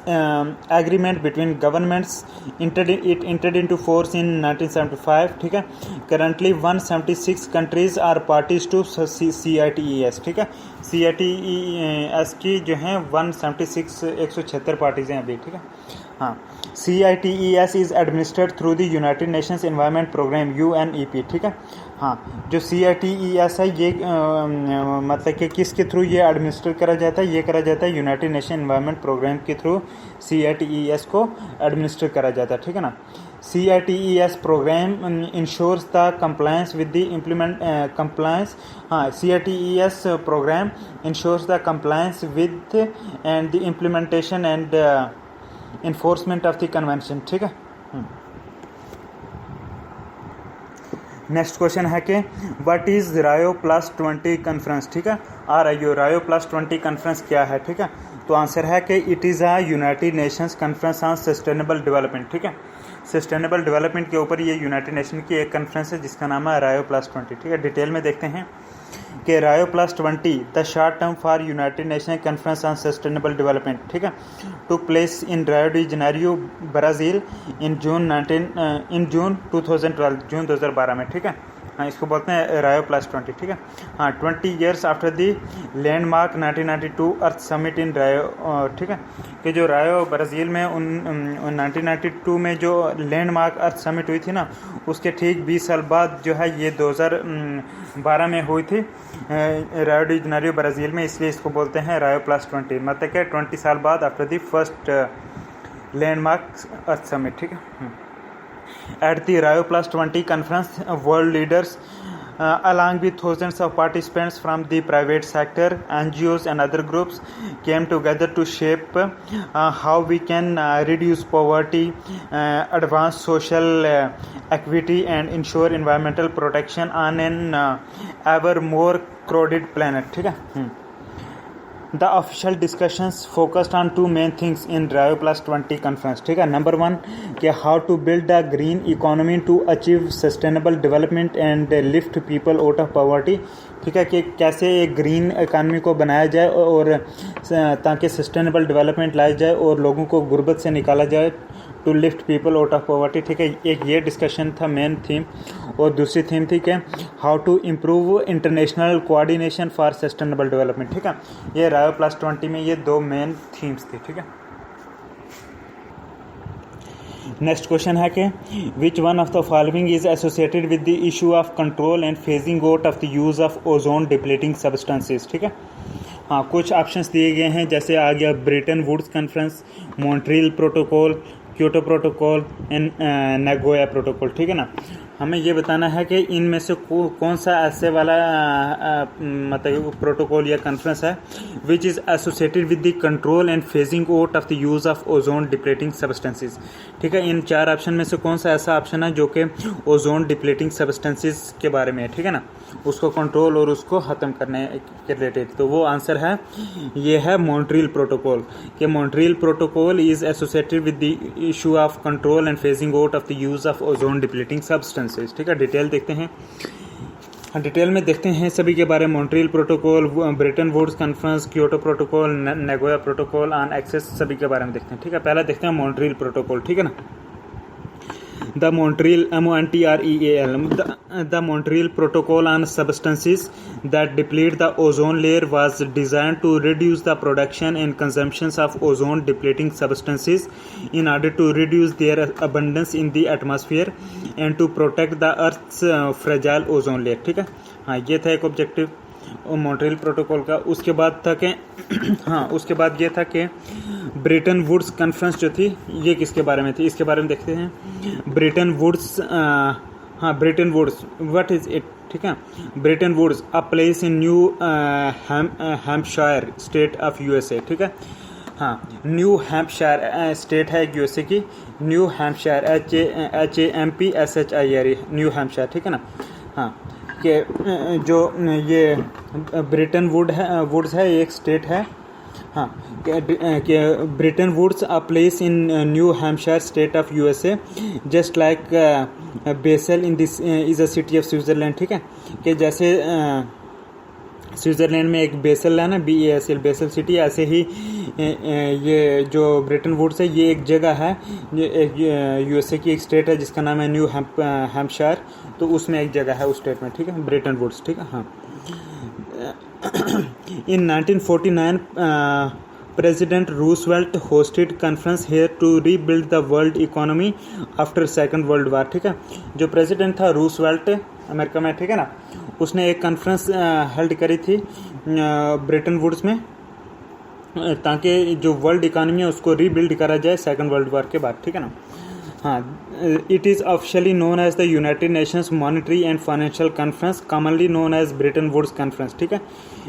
agreement between governments. It entered into force in 1975, ठीक है. Currently 176 countries are parties to CITES, ठीक है. CITES की जो है 176 parties हैं अभी, ठीक है. हाँ, CITES is administered through the United Nations Environment Programme UNEP, ठीक है. हाँ, जो CITES है ये मतलब कि किसके थ्रू ये एडमिनिस्टर करा जाता है, ये करा जाता है यूनाइटेड नेशन एनवायरनमेंट प्रोग्राम के थ्रू CITES को एडमिनिस्टर करा जाता है, ठीक है ना. CITES program ensures the compliance with the CITES program ensures the compliance with and the implementation and enforcement of the convention, ठीक है. नेक्स्ट क्वेश्चन है कि व्हाट इज रायो प्लस 20 कॉन्फ्रेंस, ठीक है. रायो प्लस 20 कॉन्फ्रेंस क्या है, ठीक है. तो आंसर है कि it is a United Nations conference on sustainable development, ठीक है. सस्टेनेबल डेवलपमेंट के ऊपर ये यूनाइटेड नेशन की एक कॉन्फ्रेंस है जिसका नाम है रायो प्लस 20, ठीक है. डिटेल में देखते हैं कि Rio plus 20 the short term for United Nation conference on sustainable development, ठीक है, took place in Rio de Janeiro Brazil in June 2012, June 2012 में, ठीक है. हाँ, इसको बोलते हैं रायो प्लस 20, ठीक है. हाँ, 20 years after the landmark 1992 earth summit in रायो, ठीक है, कि जो रायो ब्राज़ील में 1992 में जो लैंडमार्क अर्थ समिट हुई थी ना, उसके ठीक 20 साल बाद जो है ये 2012 में हुई थी रायो डी जेनेरियो ब्राज़ील में, इसलिए इसको बोलते हैं रायो प्लस 20, मतलब कि 20 साल बाद after the first landmark earth summit, ठीक है. At the Rio Plus 20 conference, world leaders, along with thousands of participants from the private sector, NGOs, and other groups, came together to shape how we can reduce poverty, advance social equity, and ensure environmental protection on an ever more crowded planet. ठीक है. The official discussions focused on two main things in Rio Plus 20 conference, ठीक है. Number 1 कि how to build a green economy to achieve sustainable development and lift people out of poverty, ठीक है, कि कैसे एक ग्रीन इकानमी को बनाया जाए और ताकि सस्टेनेबल डेवलपमेंट लाया जाए और लोगों को गुर्बत से निकाला जाए, to lift people out of poverty, ठीक है. एक ये डिस्कशन था मेन थीम, और दूसरी थीम थी कि how to improve international coordination for sustainable development, ठीक है. ये रायो प्लस 20 में ये दो मेन थीम्स थी, ठीक है. नेक्स्ट क्वेश्चन है कि which one of the following is associated with the issue of control and phasing out of the use of ozone depleting substances, ठीक है. हाँ, कुछ ऑप्शंस दिए गए हैं, जैसे आ गया Bretton Woods conference, Montreal protocol, Kyoto protocol and Nagoya protocol, ठीक है ना. हमें ये बताना है कि इनमें से कौन सा ऐसे वाला मतलब प्रोटोकॉल या कॉन्फ्रेंस है which is associated with the control and phasing out of the use of ozone depleting substances, ठीक है. इन 4 ऑप्शन में से कौन सा ऐसा ऑप्शन है जो कि ओजोन डिप्लीटिंग सब्सटेंसेस के बारे में है, ठीक है ना, उसको कंट्रोल और उसको ख़त्म करने के रिलेटेड. तो वो आंसर है, ये है मॉन्ट्रियल प्रोटोकॉल, कि Montreal protocol is associated with the issue of control and phasing out of the use of ozone depleting substances, ठीक है. डिटेल देखते हैं, डिटेल में देखते हैं सभी के बारे में. Montreal protocol, Bretton Woods conference, Kyoto protocol, Nagoya protocol on access, सभी के बारे में देखते हैं, ठीक है. पहला देखते हैं मॉन्ट्रियल प्रोटोकॉल, ठीक है ना. The Montreal MONTREAL, the Montreal Protocol on Substances that deplete the ozone layer was designed to reduce the production and consumption of ozone depleting substances in order to reduce their abundance in the atmosphere and to protect the Earth's fragile ozone layer, ठीक है. हाँ, ये था एक objective Montreal protocol का. उसके बाद था कि हाँ, उसके बाद ये था कि ब्रेटन वुड्स कॉन्फ्रेंस जो थी ये किसके बारे में थी, इसके बारे में देखते हैं. ब्रेटन वुड्स, हाँ, Bretton Woods what is it, ठीक है. Bretton Woods a place in New Hampshire state of USA, ठीक है. हाँ, न्यू हैम्पशायर स्टेट है यूएसए की, New Hampshire HAMPSHIRE, New Hampshire, ठीक है ना. हाँ, कि जो ये ब्रेटन वुड्स है एक स्टेट है हाँ, Bretton Woods a place in New Hampshire state of USA, just like Basel in this is a city of Switzerland. ठीक है, कि जैसे स्विट्ज़रलैंड में एक बेसल है ना, BASL, बेसल सिटी, ऐसे ही ये जो ब्रिटेन वुड्स है ये एक जगह है, ये एक यूएसए की एक स्टेट है जिसका नाम है न्यू हैम्पशायर, तो उसमें एक जगह है उस स्टेट में। ठीक है, ब्रिटेन वुड्स। ठीक है, हाँ। In 1949, President Roosevelt hosted conference here to rebuild the world economy after Second World War। ठीक है, जो प्रेसिडेंट था रूसवेल्ट अमेरिका में, ठीक है ना, उसने एक कॉन्फ्रेंस हेल्ड करी थी ब्रिटेन वुड्स में, ताकि जो वर्ल्ड इकोनॉमी है उसको रीबिल्ड करा जाए सेकंड वर्ल्ड वॉर के बाद। ठीक है ना, हाँ। It is officially known as the United Nations Monetary and Financial Conference, commonly known as Bretton Woods conference. ठीक है,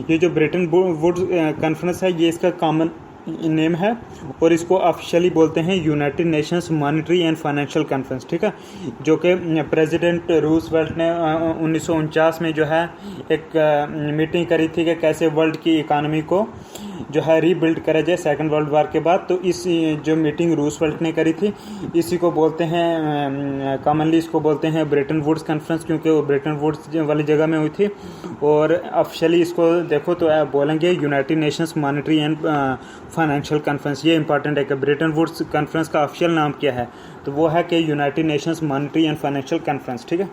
ये जो ब्रिटेन वुड्स कॉन्फ्रेंस है ये इसका कॉमन नेम है, और इसको ऑफिशियली बोलते हैं United Nations Monetary and Financial conference. ठीक है, जो कि प्रेसिडेंट रूसवेल्ट ने 1949 में जो है एक मीटिंग करी थी कि कैसे वर्ल्ड की इकानमी को जो है रीबिल्ड करा जाए सेकंड वर्ल्ड वार के बाद। तो इस जो मीटिंग रूसवेल्ट ने करी थी इसी को बोलते हैं, कॉमनली इसको बोलते हैं ब्रिटेन वुड्स कॉन्फ्रेंस, क्योंकि वो ब्रिटेन वुड्स वाली जगह में हुई थी। और ऑफिशियली इसको देखो तो बोलेंगे United Nations Monetary and Financial conference. ये इंपॉर्टेंट है कि ब्रिटेन वुड्स कॉन्फ्रेंस का ऑफिशियल नाम क्या है, तो वो है कि United Nations Monetary and Financial conference. ठीक है,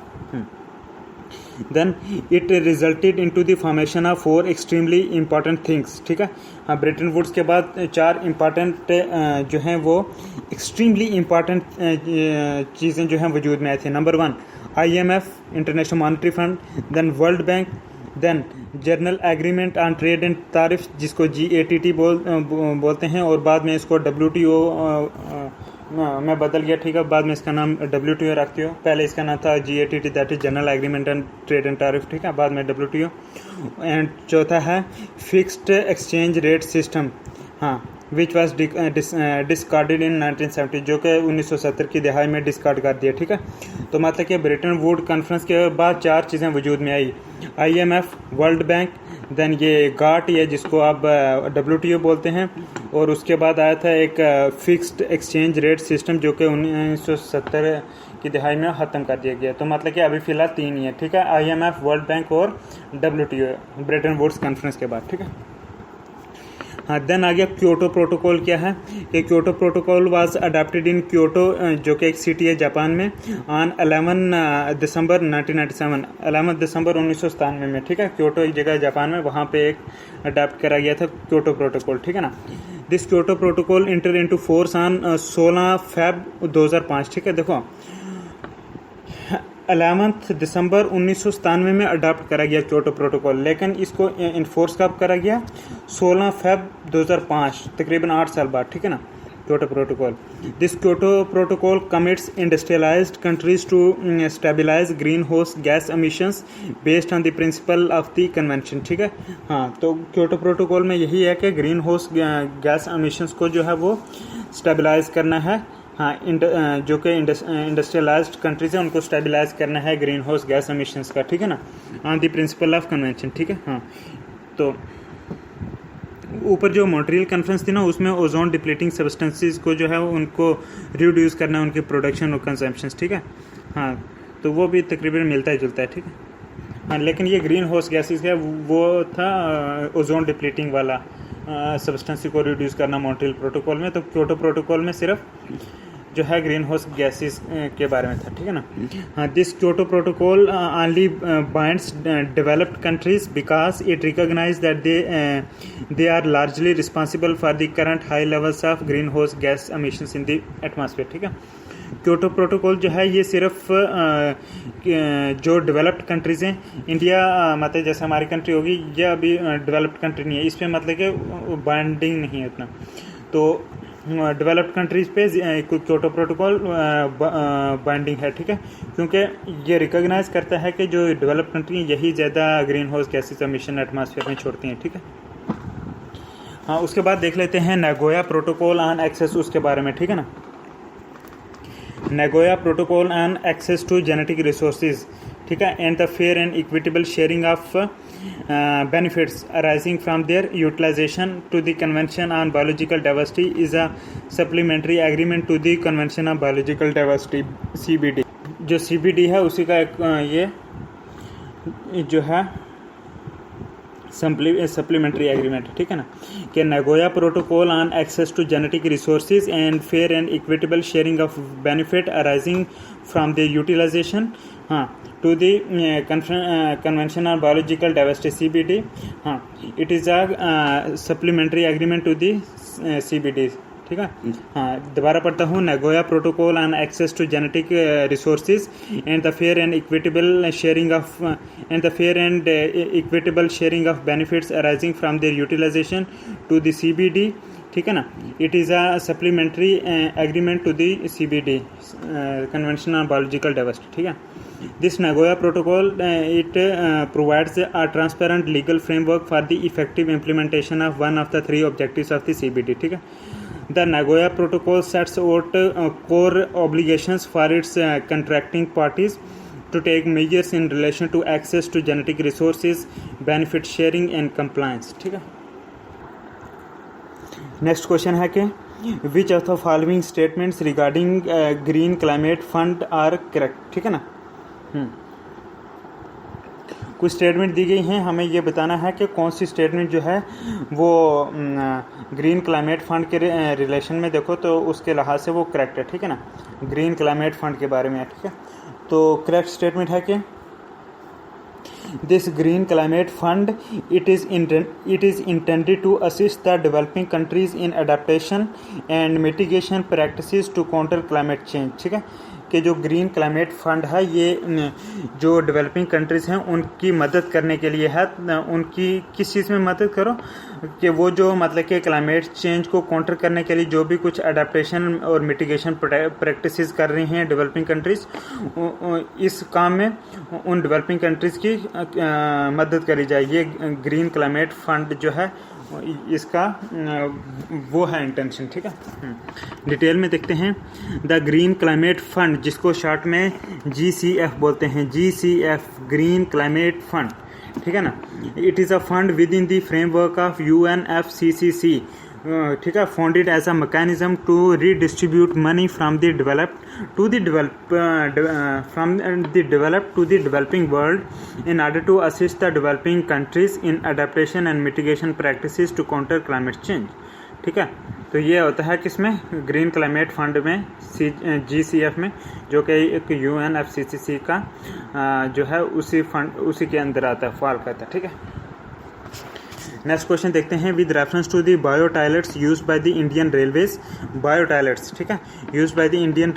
then it resulted into the formation of 4 extremely important things। ठीक है, हाँ, ब्रिटेन वुड्स के बाद 4 इम्पॉर्टेंट जो हैं वो एक्सट्रीमली इम्पॉर्टेंट चीज़ें जो हैं वजूद में आई थी। Number 1 IMF international monetary fund, then World Bank, then general agreement on trade and tariff जिसको GATT बोलते हैं, और बाद में इसको WTO मैं बदल गया। ठीक है, बाद में इसका नाम WTO रखती हो, पहले इसका नाम था GATT, that is general agreement and trade and tariff. ठीक है, बाद में WTO। एंड चौथा है फिक्स्ड एक्सचेंज रेट सिस्टम, हाँ, विच वॉज डिस्कार्डेड इन 1970, जो कि 1970 की दहाई में डिस्कार्ड कर दिया। ठीक है, तो मतलब कि ब्रिटेन वुड कॉन्फ्रेंस के बाद 4 चीज़ें वजूद में आई, IMF, वर्ल्ड बैंक, देन ये गाट ये जिसको आप WTO बोलते हैं, और उसके बाद आया था एक फिक्स्ड एक्सचेंज रेट सिस्टम जो कि 1970 की दहाई में ख़त्म कर दिया गया। तो मतलब कि अभी फ़िलहाल 3 ही है। ठीक है, IMF, वर्ल्ड बैंक और WTO ब्रिटेन वुड्स कॉन्फ्रेंस के बाद। ठीक है, हाँ। देन आ गया क्योटो प्रोटोकॉल। क्या है कि Kyoto protocol was adopted in Kyoto, जो कि एक सिटी है जापान में, ऑन 11 दिसंबर 1997, 11 दिसंबर 1997 में। ठीक है, क्योटो एक जगह है जापान में, वहाँ पे एक अडॉप्ट करा गया था क्योटो प्रोटोकॉल। ठीक है ना, this Kyoto protocol inter into force on 16 Feb 2005। ठीक है, देखो 11 दिसंबर 1997 में अडॉप्ट करा गया क्योटो प्रोटोकॉल, लेकिन इसको इन्फोर्स कब करा गया? 16 Feb 2005, तकरीबन 8 साल बाद। ठीक है ना, Kyoto protocol. This Kyoto protocol commits industrialised countries to stabilise greenhouse gas emissions based on the principle of the convention. ठीक है, हाँ, तो क्योटो प्रोटोकॉल में यही है कि ग्रीन हाउस गैस एमिशंस को जो है वो स्टेबलाइज करना है। हाँ, जो कि इंडस्ट्रियलाइज्ड कंट्रीज है उनको स्टेबलाइज करना है ग्रीन हाउस गैस एमिशंस का। ठीक है ना, on the principle of convention. ठीक है, हाँ, तो ऊपर जो मॉन्ट्रियल कॉन्फ्रेंस थी ना उसमें ओजोन डिप्लीटिंग सब्सटेंसेस को जो है उनको रिड्यूस करना है, उनकी प्रोडक्शन और कंजम्पशंस। ठीक है, हाँ, तो वो भी तकरीबन मिलता ही जुलता है। ठीक है, हाँ, लेकिन ये ग्रीन हाउस गैसेस है वो था ओजोन डिप्लीटिंग वाला सब्सटेंस को रिड्यूस करना मॉन्ट्रियल प्रोटोकॉल में। तो क्योटो प्रोटोकॉल में सिर्फ जो है ग्रीन हाउस गैसेस के बारे में था। ठीक है ना, हाँ, this Kyoto protocol only binds developed countries because it recognise that they are largely responsible for the current high levels of greenhouse gas emissions in the atmosphere. ठीक है, क्योटो प्रोटोकॉल जो है ये सिर्फ जो डेवलप्ड कंट्रीज़ हैं, India मतलब जैसे हमारी कंट्री होगी, ये अभी डेवलप्ड कंट्री नहीं है, इस पर मतलब कि बाइंडिंग नहीं है उतना। तो डेवलप्ड कंट्रीज़ पे क्योटो प्रोटोकॉल बाइंडिंग है। ठीक है, क्योंकि ये रिकॉग्नाइज करता है कि जो डेवलप्ड कंट्री यही ज़्यादा green house gases emission atmosphere में छोड़ती हैं। ठीक है, हाँ, उसके बाद देख लेते हैं नागोया प्रोटोकॉल ऑन एक्सेस, उसके बारे में। ठीक है ना, Nagoya protocol on access to genetic resources ठीक है, and the fair and equitable sharing of benefits arising from their utilization to the Convention on Biological Diversity is a supplementary agreement to the Convention on Biological Diversity CBD। जो CBD है उसी का एक ये जो है सप्लीमेंट्री एग्रीमेंट, ठीक है ना, कि Nagoya protocol on access to genetic resources and fair and equitable sharing of benefit arising from the utilisation to the Convention on Biological Diversity CBD। it is a supplementary agreement to the CBD, ठीक है। दोबारा पढ़ता हूँ, Nagoya protocol on access to genetic resources and the fair and equitable sharing of benefits arising from their utilisation to the CBD, ठीक है ना। It is a supplementary agreement to the CBD convention on biological diversity, ठीक है। This Nagoya Protocol it provides a transparent legal framework for the effective implementation of one of the three objectives of the CBD, ठीक है। The Nagoya Protocol sets out core obligations for its contracting parties to take measures in relation to access to genetic resources, benefit sharing and compliance, ठीक है। Next question है कि which of the following statements regarding green climate fund are correct, ठीक है ना। कुछ statement दी गई हैं, हमें ये बताना है कि कौन सी स्टेटमेंट जो है वो ग्रीन क्लाइमेट फंड के रिलेशन में देखो तो उसके लिहाज से वो करेक्ट है, ठीक है ना। ग्रीन क्लाइमेट फंड के बारे में, ठीक है। तो करेक्ट स्टेटमेंट है कि this green climate fund it is intended to assist the developing countries in adaptation and mitigation practices to counter climate change, ठीक है। कि जो ग्रीन क्लाइमेट फंड है ये जो डेवलपिंग कंट्रीज़ हैं उनकी मदद करने के लिए है। उनकी किस चीज़ में मदद करो कि वो जो मतलब कि क्लाइमेट चेंज को काउंटर करने के लिए जो भी कुछ अडेप्टेशन और मिटिगेशन प्रैक्टिसेस कर रही हैं डेवलपिंग कंट्रीज़, इस काम में उन डेवलपिंग कंट्रीज़ की मदद करी जाए। ये ग्रीन क्लाइमेट फंड जो है इसका वो है इंटेंशन, ठीक है। डिटेल में देखते हैं। द ग्रीन क्लाइमेट फंड, जिसको शॉर्ट में GCF बोलते हैं, GCF ग्रीन क्लाइमेट फंड, ठीक है ना। It is a fund with in the framework of UNFCCC, ठीक है, founded as a mechanism to redistribute money from the developed to the developing world in order to assist the developing countries in adaptation and mitigation practices to counter climate change, ठीक है। तो ये होता है किसमें, green climate fund में, GCF में, जो कि एक UNFCCC का जो है उसी फंड उसी के अंदर आता है, फॉल करता है, ठीक है। नेक्स्ट क्वेश्चन देखते हैं। With reference to the biotoilets used by the Indian railways, biotoilets, ठीक है, used by the Indian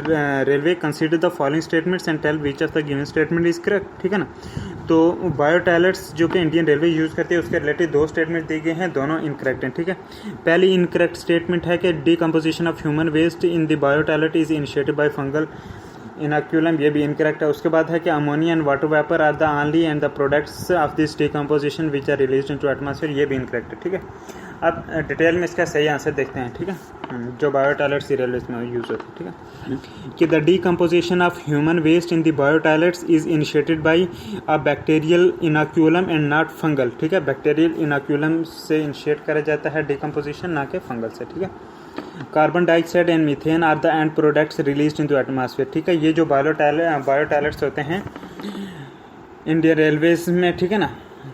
railway, consider the following statements and tell which of the given statement is correct, ठीक है ना। तो बायोटायलेट्स जो कि इंडियन रेलवे यूज़ करते हैं उसके रिलेटेड दो स्टेटमेंट दिए गए हैं, दोनों इनकरेक्ट हैं, ठीक है। पहली इनकरेक्ट स्टेटमेंट है कि decomposition of human waste in the biotoilet is initiated by fungal inoculum, ये भी इनकरेक्ट है। उसके बाद है कि ammonia and water vapour are the only end the products of this decomposition which are released into atmosphere, ये भी incorrect है, ठीक है। अब डिटेल में इसका सही आंसर देखते हैं, ठीक है, जो बायोटायलेट्स रेलवेज में यूज़ होती है, ठीक है। कि the decomposition of human waste in the biotoilets is initiated by a bacterial inoculum and not fungal, ठीक है। बैक्टीरियल इनोक्यूलम से इनिशिएट करा जाता है डीकम्पोजिशन, ना कि फंगल से, ठीक है। Carbon dioxide and methane are the end products released into atmosphere, ठीक है। ये जो बायोटायलेट्स होते हैं इंडियन रेलवेज में, ठीक है ना,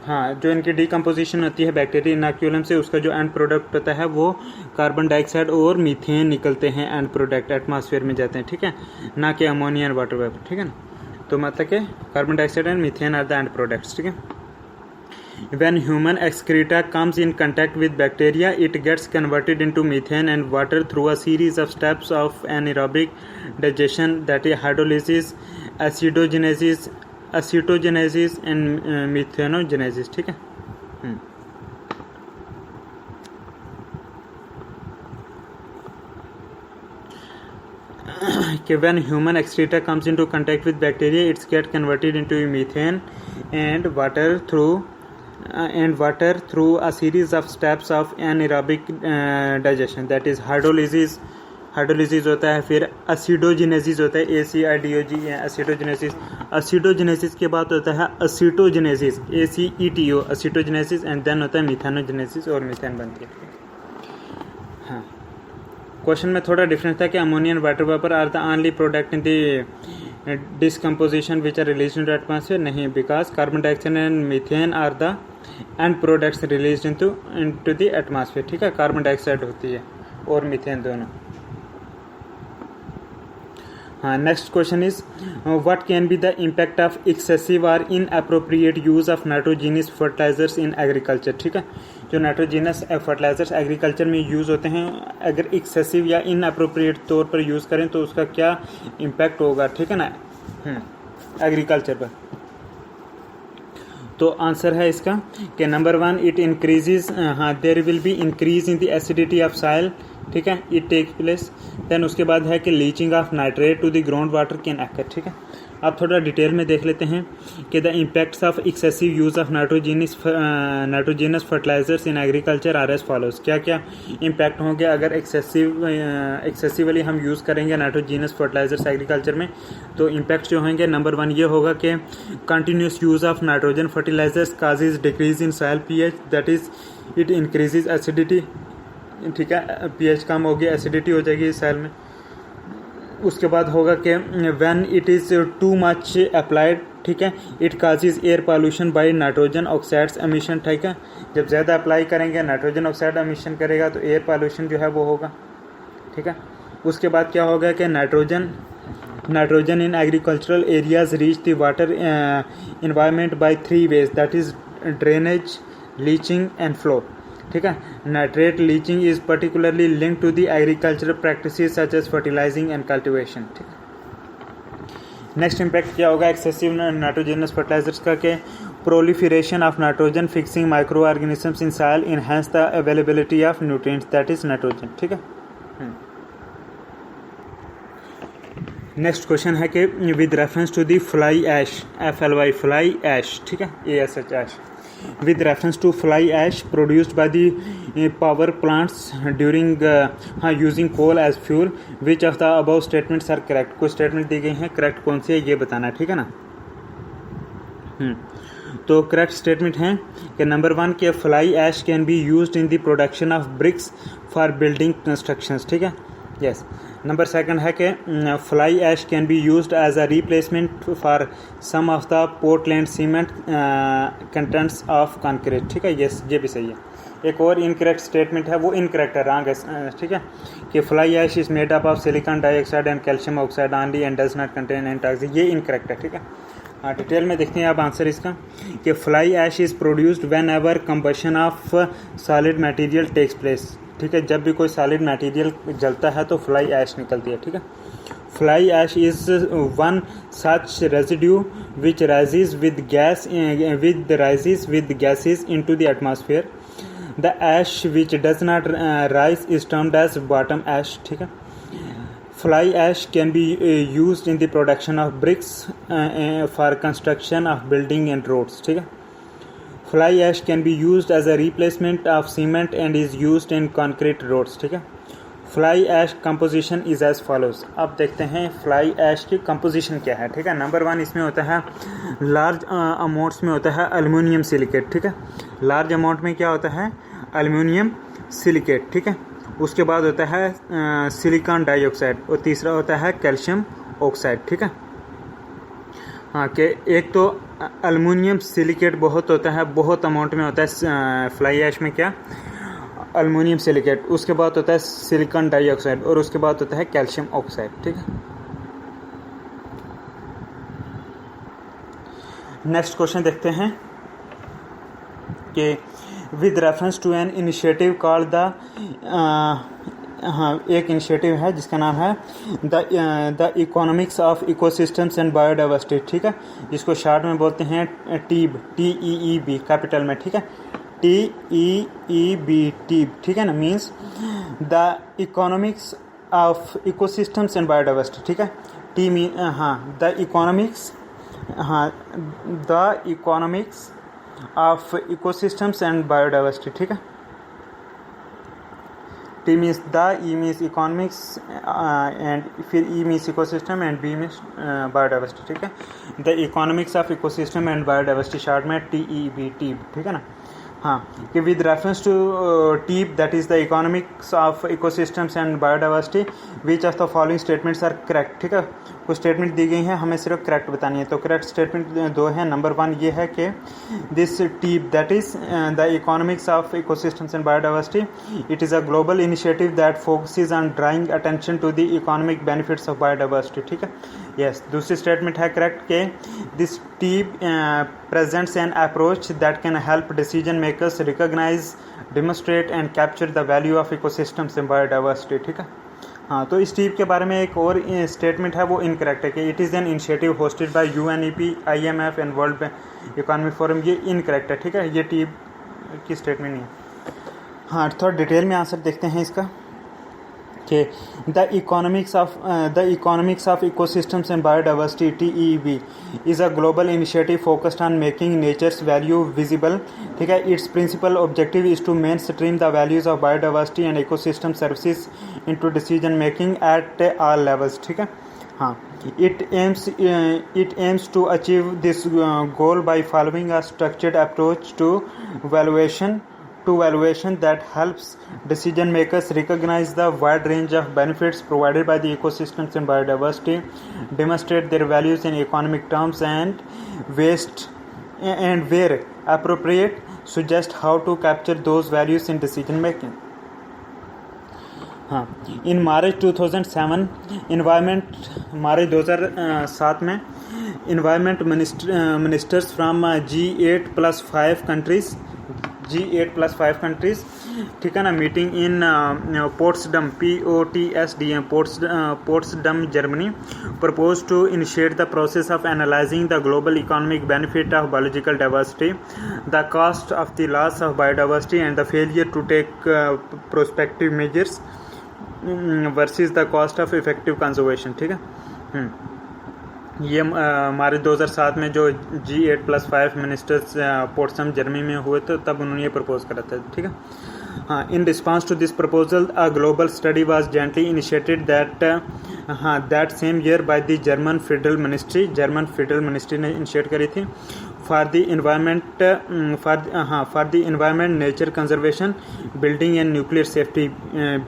हाँ, जो इनकी डीकम्पोजिशन होती है बैक्टीरिया इनोक्यूलम से, उसका जो एंड प्रोडक्ट होता है वो कार्बन डाइऑक्साइड और मीथेन निकलते हैं, एंड प्रोडक्ट एटमॉस्फेयर में जाते हैं, ठीक है, ना कि अमोनिया एंड वाटर वेपर, ठीक है ना। तो मतलब कि carbon dioxide and methane are the end products, ठीक है। When human excreta comes in contact with bacteria, it gets converted into methane and water through a series of steps of anaerobic digestion, that is hydrolysis, acetogenesis and methanogenesis, ठीक है। कि when human excreta comes into contact with bacteria, it gets converted into methane and water through a series of steps of anaerobic digestion, that is hydrolysis होता है, फिर एसिडोजेनेसिस होता है, ACIDOG एसिडोजेनेसिस, एसिडोजेनेसिस के बाद होता है एसिटोजेनेसिस, ACETO एसिटोजेनेसिस, एंड देन होता है मिथेनोजेनेसिस और मीथेन बनती है। हाँ, क्वेश्चन में थोड़ा डिफरेंस था कि ammonia and water vapour are the only product in the decomposition which are release into atmosphere, नहीं, because carbon dioxide and methane are the end products release into the atmosphere. ठीक है, carbon dioxide होती है और methane दोनों। हाँ, next question is what can be the impact of excessive और inappropriate use of nitrogenous fertilisers in agriculture. ठीक है, जो नाइट्रोजीनियस फर्टिलाइजर्स एग्रीकल्चर में यूज़ होते हैं, अगर एक्सेसिव या इनअप्रोप्रिएट तौर पर यूज़ करें तो उसका क्या इम्पैक्ट होगा। ठीक है ना, एग्रीकल्चर पर। तो आंसर है इसका कि नंबर 1 इट इंक्रीजेज, हाँ, there will be increase in the acidity of soil. ठीक है, इट टेक प्लेस। देन उसके बाद है कि leaching of nitrate to the ground water can occur. ठीक है, अब थोड़ा डिटेल में देख लेते हैं कि the impacts of excessive use of nitrogenous fertilizers in agriculture are as follows. क्या क्या इम्पैक्ट होंगे अगर एक्सेसिवली हम यूज़ करेंगे नाइट्रोजीनस फर्टिलाइजर्स एग्रीकल्चर में। तो इम्पैक्ट जो होंगे, नंबर 1 ये होगा कि continuous use of nitrogen fertilizers causes decrease in soil pH, that is it increases acidity. ठीक है, pH कम होगी, एसिडिटी हो जाएगी सॉइल में। उसके बाद होगा कि when it is too much applied, ठीक है, it causes air pollution by nitrogen oxides emission. ठीक है, जब ज़्यादा अप्लाई करेंगे नाइट्रोजन ऑक्साइड एमिशन करेगा तो एयर पॉल्यूशन जो है वो होगा। ठीक है, उसके बाद क्या होगा कि nitrogen in agricultural areas reach the water environment by 3 ways, that is drainage, leaching and flow. ठीक है, nitrate leaching is particularly linked to the agricultural practices such as fertilizing and cultivation. ठीक है, नेक्स्ट इम्पैक्ट क्या होगा excessive nitrogenous fertilizers का, के proliferation of nitrogen fixing micro organisms in soil enhance the availability of nutrients, that is nitrogen. ठीक है, next question है कि with reference to the fly ash, FLY fly ash, ठीक है, ASH ash, with reference to fly ash produced by the power plants during using coal as fuel, which of the above statements are correct। कुछ statement दी गई हैं, correct कौन सी है ये बताना है। ठीक है ना, तो करेक्ट स्टेटमेंट है कि नंबर 1 के fly ash can be used in the production of bricks for building constructions. ठीक है, यस। नंबर 2 है कि fly ash can be used as a replacement for some of the Portland cement contents of concrete. ठीक है, yes, ये भी सही है। एक और इनकरेक्ट स्टेटमेंट है, वो इनकरेक्ट है, रॉन्ग है। ठीक है, कि fly ash is made up of silicon dioxide and calcium oxide only and does not contain any toxic, ये इनकरेक्ट है। ठीक है, हाँ, डिटेल में देखते हैं आप आंसर इसका कि fly ash is produced whenever combustion of solid material takes place. ठीक है, जब भी कोई सॉलिड मटेरियल जलता है तो फ्लाई ऐश निकलती है। ठीक है, fly ash is one such residue which rises with gases into the atmosphere. The ash which does not rise is termed as bottom ash. ठीक है, fly ash can be used in the production of bricks for construction of building and roads. ठीक है, fly ash can be used as a replacement of cement and is used in concrete roads। ठीक है, fly ash composition is as follows। अब देखते हैं fly ash की composition क्या है। ठीक है, नंबर 1 इसमें होता है लार्ज अमाउंट्स में होता है एल्युमिनियम सिलिकेट। ठीक है, लार्ज अमाउंट में क्या होता है, एल्युमिनियम सिलिकेट। ठीक है, उसके बाद होता है सिलिकॉन डाइऑक्साइड और तीसरा होता है कैल्शियम ऑक्साइड। ठीक है, हाँ, कि एक तो एल्युमिनियम सिलिकेट बहुत होता है, बहुत अमाउंट में होता है फ्लाई ऐश में, क्या, एल्युमिनियम सिलिकेट। उसके बाद होता है सिलिकॉन डाइऑक्साइड और उसके बाद होता है कैल्शियम ऑक्साइड। ठीक है, नेक्स्ट क्वेश्चन देखते हैं कि with reference to an initiative called the, हाँ, एक इनिशिएटिव है जिसका नाम है the economics of ecosystems and biodiversity. ठीक है, जिसको शॉर्ट में बोलते हैं टीब, TEEB कैपिटल में। ठीक है, TEEB, टीब। ठीक है ना, means the economics of ecosystems and biodiversity. ठीक है, टी मीन, हाँ, the economics of ecosystems and biodiversity. ठीक है, T means the, E means economics and फिर E means ecosystem and B means biodiversity, ठीक है. The economics of ecosystem and biodiversity short में TEB, TEB, ठीक है ना. हाँ, कि with reference to TEEB that is the economics of ecosystems and biodiversity which of the following statements are correct, ठीक है. कुछ स्टेटमेंट दी गई हैं, हमें सिर्फ करेक्ट बतानी है. तो करेक्ट स्टेटमेंट दो हैं. नंबर 1 ये है कि this TEEB that is the economics of ecosystems and biodiversity it is a global initiative that focuses on drawing attention to the economic benefits of biodiversity, ठीक है. यस, दूसरी स्टेटमेंट है correct के this TEEB presents an approach that can help decision makers recognize, demonstrate and capture the value of ecosystems and biodiversity, ठीक है. हाँ, तो इस टीप के बारे में एक और स्टेटमेंट है, वो इनकरेक्ट है कि it is an initiative hosted by UNEP, IMF and world economic forum. ये इनकरेक्ट है, ठीक है. ये टीप की स्टेटमेंट नहीं है. हाँ, थोड़ा डिटेल में आंसर देखते हैं इसका कि the economics of ecosystems and biodiversity TEB is a global initiative focused on making nature's value visible, ठीक है. Its principal objective is to mainstream the values of biodiversity and ecosystem services into decision making at all levels, ठीक है. हाँ, it aims to achieve this goal by following a structured approach to valuation that helps decision makers recognize the wide range of benefits provided by the ecosystems and biodiversity, demonstrate their values in economic terms and where appropriate suggest how to capture those values in decision making. हाँ, इन मार्च 2007 मार्च 2007 में environment ministers from G8+5 countries, ठीक है ना, meeting in Potsdam Potsdam Germany propose to initiate the process of analysing the global economic benefit of biological diversity, the cost of the loss of biodiversity and the failure to take prospective measures versus the cost of effective conservation, ठीक है. ये मार्च 2007 में जो G8+5 ministers पोट्सडम Germany में हुए थे तब उन्होंने ये प्रपोज करा था, ठीक है. हाँ, in response to this proposal a global study was jointly initiated that same year by the German federal ministry ने इनिशिएट करी थी for the environment nature conservation building and nuclear safety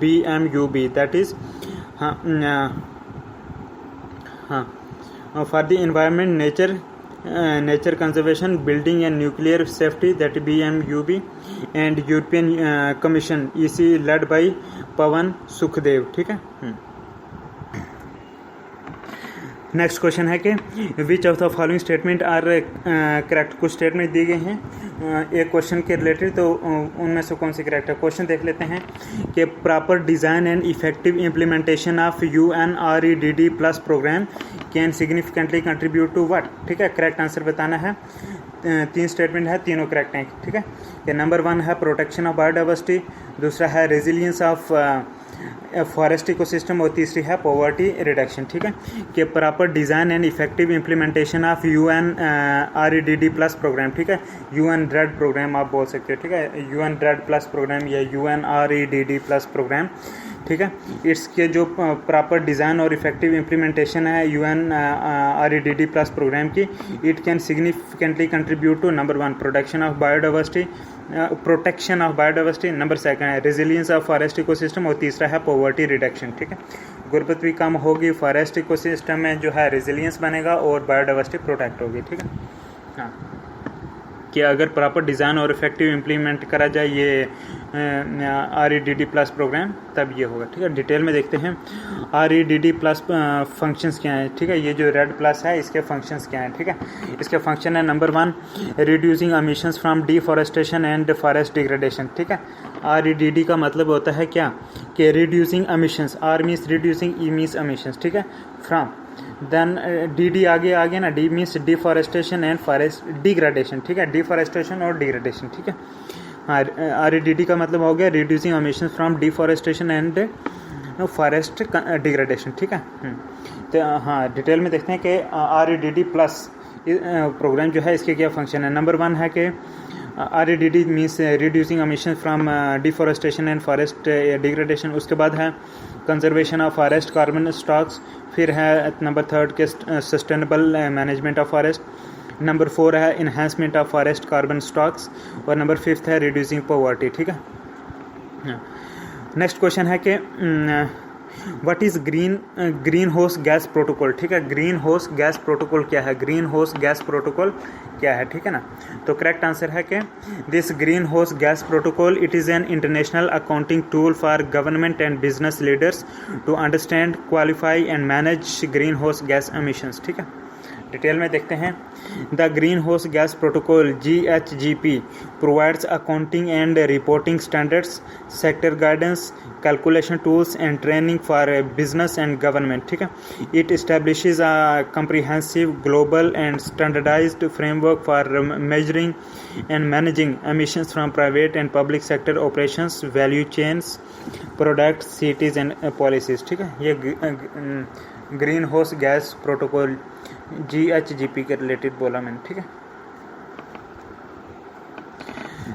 BMUB that is for the environment, nature conservation, building and nuclear safety, that BMUB, and European Commission EC led by Pavan Sukhdev, ठीक है. Next question है कि which of the following statement are correct. कुछ statement दिए गए हैं एक question के रिलेटेड, तो उनमें से कौन सी करेक्ट है. क्वेश्चन देख लेते हैं कि proper design and effective implementation of UNREDD+ programme can significantly contribute to what, ठीक है. करेक्ट आंसर बताना है. 3 स्टेटमेंट है, तीनों करेक्ट हैं, ठीक है. कि नंबर 1 है प्रोटेक्शन ऑफ बायोडाइवर्सिटी, दूसरा है रेजिलियंस ऑफ फॉरेस्ट इकोसिस्टम और तीसरी है पॉवर्टी रिडक्शन, ठीक है. कि proper design and effective implementation of UNREDD+ programme, ठीक है. UN-RED प्रोग्राम आप बोल सकते हो, ठीक है. UN-RED+ प्रोग्राम या UNREDD+ प्रोग्राम, ठीक है. इसके जो प्रॉपर डिज़ाइन और इफेक्टिव इम्प्लीमेंटेशन है UNREDD+ प्रोग्राम की, it can significantly contribute to number 1 protection of biodiversity, number 2 है रेजिलियंस ऑफ फॉरेस्ट इकोसिस्टम और तीसरा है पॉवर्टी रिडक्शन, ठीक है. गुर्बत भी कम होगी, फॉरेस्ट इकोसिस्टम में जो है रेजिलियंस बनेगा और बायोडाइवर्सिटी प्रोटेक्ट होगी, ठीक है. हाँ, कि अगर प्रॉपर डिज़ाइन और इफेक्टिव इम्प्लीमेंट करा जाए ये REDD+ प्रोग्राम तब ये होगा, ठीक है. डिटेल में देखते हैं REDD+ फंक्शंस क्या हैं, ठीक है. ये जो RED+ है इसके फंक्शंस क्या हैं, ठीक है. इसके फंक्शन है number 1 reducing emissions from deforestation and forest degradation, ठीक है. REDD का मतलब होता है क्या कि reducing emissions, R means reducing, E means emissions, ठीक है, फ्रॉम देन DD आगे ना, D means deforestation and forest degradation, ठीक है. डिफॉरेस्टेशन और डिग्रेडेशन, ठीक है. हाँ, REDD का मतलब हो गया reducing emissions from deforestation and forest degradation, ठीक है. तो हाँ, डिटेल में देखते हैं कि REDD+ प्रोग्राम जो है इसके क्या फंक्शन है. नंबर 1 है कि REDD means reducing emission from deforestation and forest degradation. उसके बाद है conservation of forest carbon stocks. फिर है नंबर 3 के sustainable management of forest. Number 4 है enhancement of forest carbon stocks. और नंबर 5 है रिड्यूसिंग पॉवर्टी। ठीक है। नेक्स्ट क्वेश्चन है कि what is green house gas protocol. ठीक है, ग्रीन हाउस गैस प्रोटोकॉल क्या है, ग्रीन हाउस गैस प्रोटोकॉल क्या है। ठीक है ना, तो करेक्ट आंसर है कि this greenhouse gas protocol it is an international accounting tool for government and business leaders to understand, qualify and manage greenhouse gas emissions. ठीक है, डिटेल में देखते हैं। The greenhouse gas protocol GHGP provides accounting and reporting standards, sector guidance, calculation tools and training for business and government. ठीक है, it establishes a comprehensive global and standardized framework for measuring and managing emissions from private and public sector operations, value chains, products, cities and policies. ठीक है, ये greenhouse gas protocol GHGP के related बोला मैंने। ठीक है,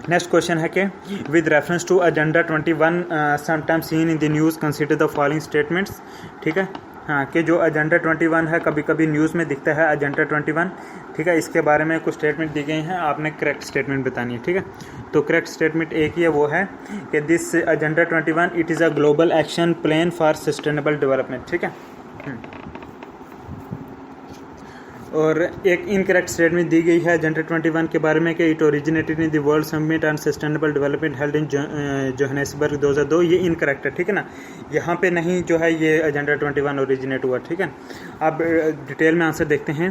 next question है कि with reference to agenda 21 sometimes seen in the news consider the following statements. ठीक है, हाँ, कि जो एजेंडा 21 है कभी कभी न्यूज़ में दिखता है एजेंडा 21। ठीक है, इसके बारे में कुछ स्टेटमेंट दी गई हैं, आपने करेक्ट स्टेटमेंट बतानी है। ठीक है, तो करेक्ट स्टेटमेंट एक ही है, वो है कि this agenda 21 it is a global action plan for sustainable development. ठीक है, और एक इनकरेक्ट स्टेटमेंट दी गई है एजेंडा 21 के बारे में कि it originated in the world summit on sustainable development held in Johannesburg 2002। ये इनकरेक्ट है। ठीक है ना, यहाँ पे नहीं जो है ये एजेंडा 21 ओरिजिनेट हुआ। ठीक है, अब डिटेल में आंसर देखते हैं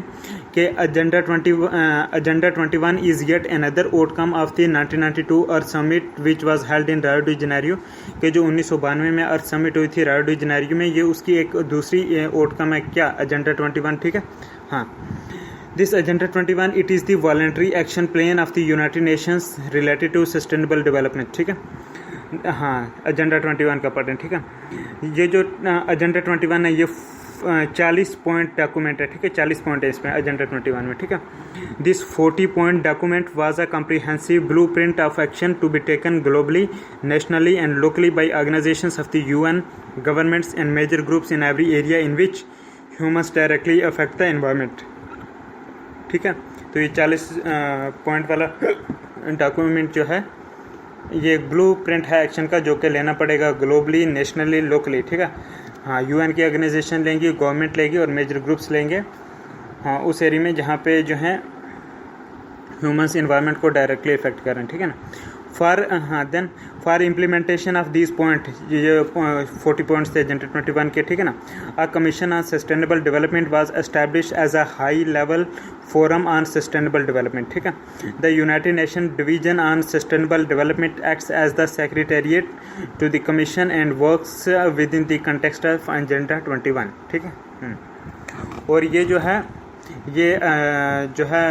कि agenda 21 is yet another outcome of the 1992 earth summit which was held in Rio de Janeiro. कि जो 1992 में अर्थ समिट हुई थी रियो डी जेनेरियो में, ये उसकी एक दूसरी आउटकम है क्या, एजेंडा 21। ठीक है, हाँ, this agenda 21 it is the voluntary action plan of the United Nations related to sustainable development. ठीक है, हाँ, एजेंडा 21 का पार्ट है। ठीक है, ये जो एजेंडा 21 है ये 40 पॉइंट डॉक्यूमेंट है। ठीक है, 40 पॉइंट है इसमें एजेंडा 21 में। ठीक है, this 40 point document was a comprehensive blueprint of action to be taken globally, nationally and locally by organisations of the UN, governments and major groups in every area in which humans directly affect the environment. ठीक है, तो ये 40 point वाला document जो है ये blue print है action का, जो कि लेना पड़ेगा ग्लोबली, नेशनली, लोकली। ठीक है, हाँ, UN की ऑर्गेनाइजेशन लेंगी, गवर्नमेंट लेगी और मेजर ग्रुप्स लेंगे, हाँ, उस एरिया में जहाँ पे जो है ह्यूमन्स एनवायरनमेंट को डायरेक्टली इफेक्ट कर रहे हैं। ठीक है ना, then for implementation of this point, ये 40 पॉइंट्स थे एजेंडा 21 के। ठीक है ना, a commission on sustainable development was establish as a high level forum on sustainable development. ठीक है, the United Nation division on sustainable development acts as the secretariat to the commission and works with in the context of agenda 21। ठीक है, और ये जो है ये जो है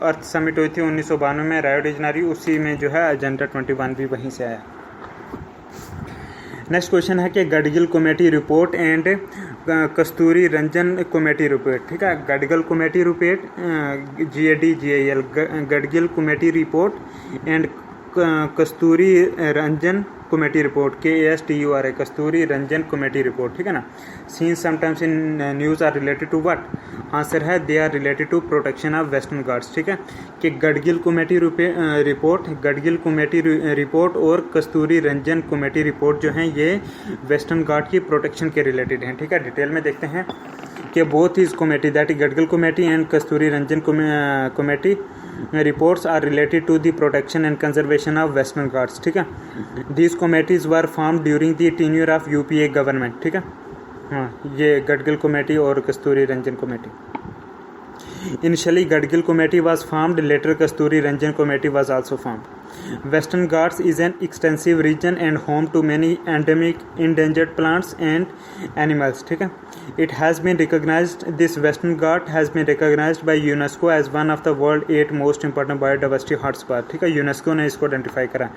अर्थ समिट हुई थी 1992 में रियो डी जेनेरियो, उसी में जो है एजेंडा 21 भी वहीं से आया। नेक्स्ट क्वेश्चन है कि Gadgil committee report and Kasturirangan committee report. ठीक है, Gadgil committee report GADGIL, Gadgil committee report and Kasturirangan committee report KASTURA, Kasturirangan committee report. ठीक है ना, seen sometimes in news are related to what, answer है they are related to protection of western Ghats. ठीक है, कि Gadgil committee report, Gadgil committee report और Kasturirangan committee report जो हैं ये वेस्टर्न घाट की प्रोटेक्शन के रिलेटेड हैं। ठीक है, डिटेल में देखते हैं कि both is committee that Gadgil committee and Kasturirangan committee reports are related to the protection and conservation of western ghats. ठीक है, these committees were formed during the tenure of UPA government. ठीक है, हाँ, ये गडगिल कमेटी और Kasturirangan committee. Initially, Gadgil committee was formed. Later, Kasturi Ranjan committee was also formed. Western Ghats is an extensive region and home to many endemic endangered plants and animals. ठीक है, it has been recognized. This Western Ghat has been recognized by UNESCO as one of the world 8 most important biodiversity hotspot. ठीक है, UNESCO ने इसको identify करा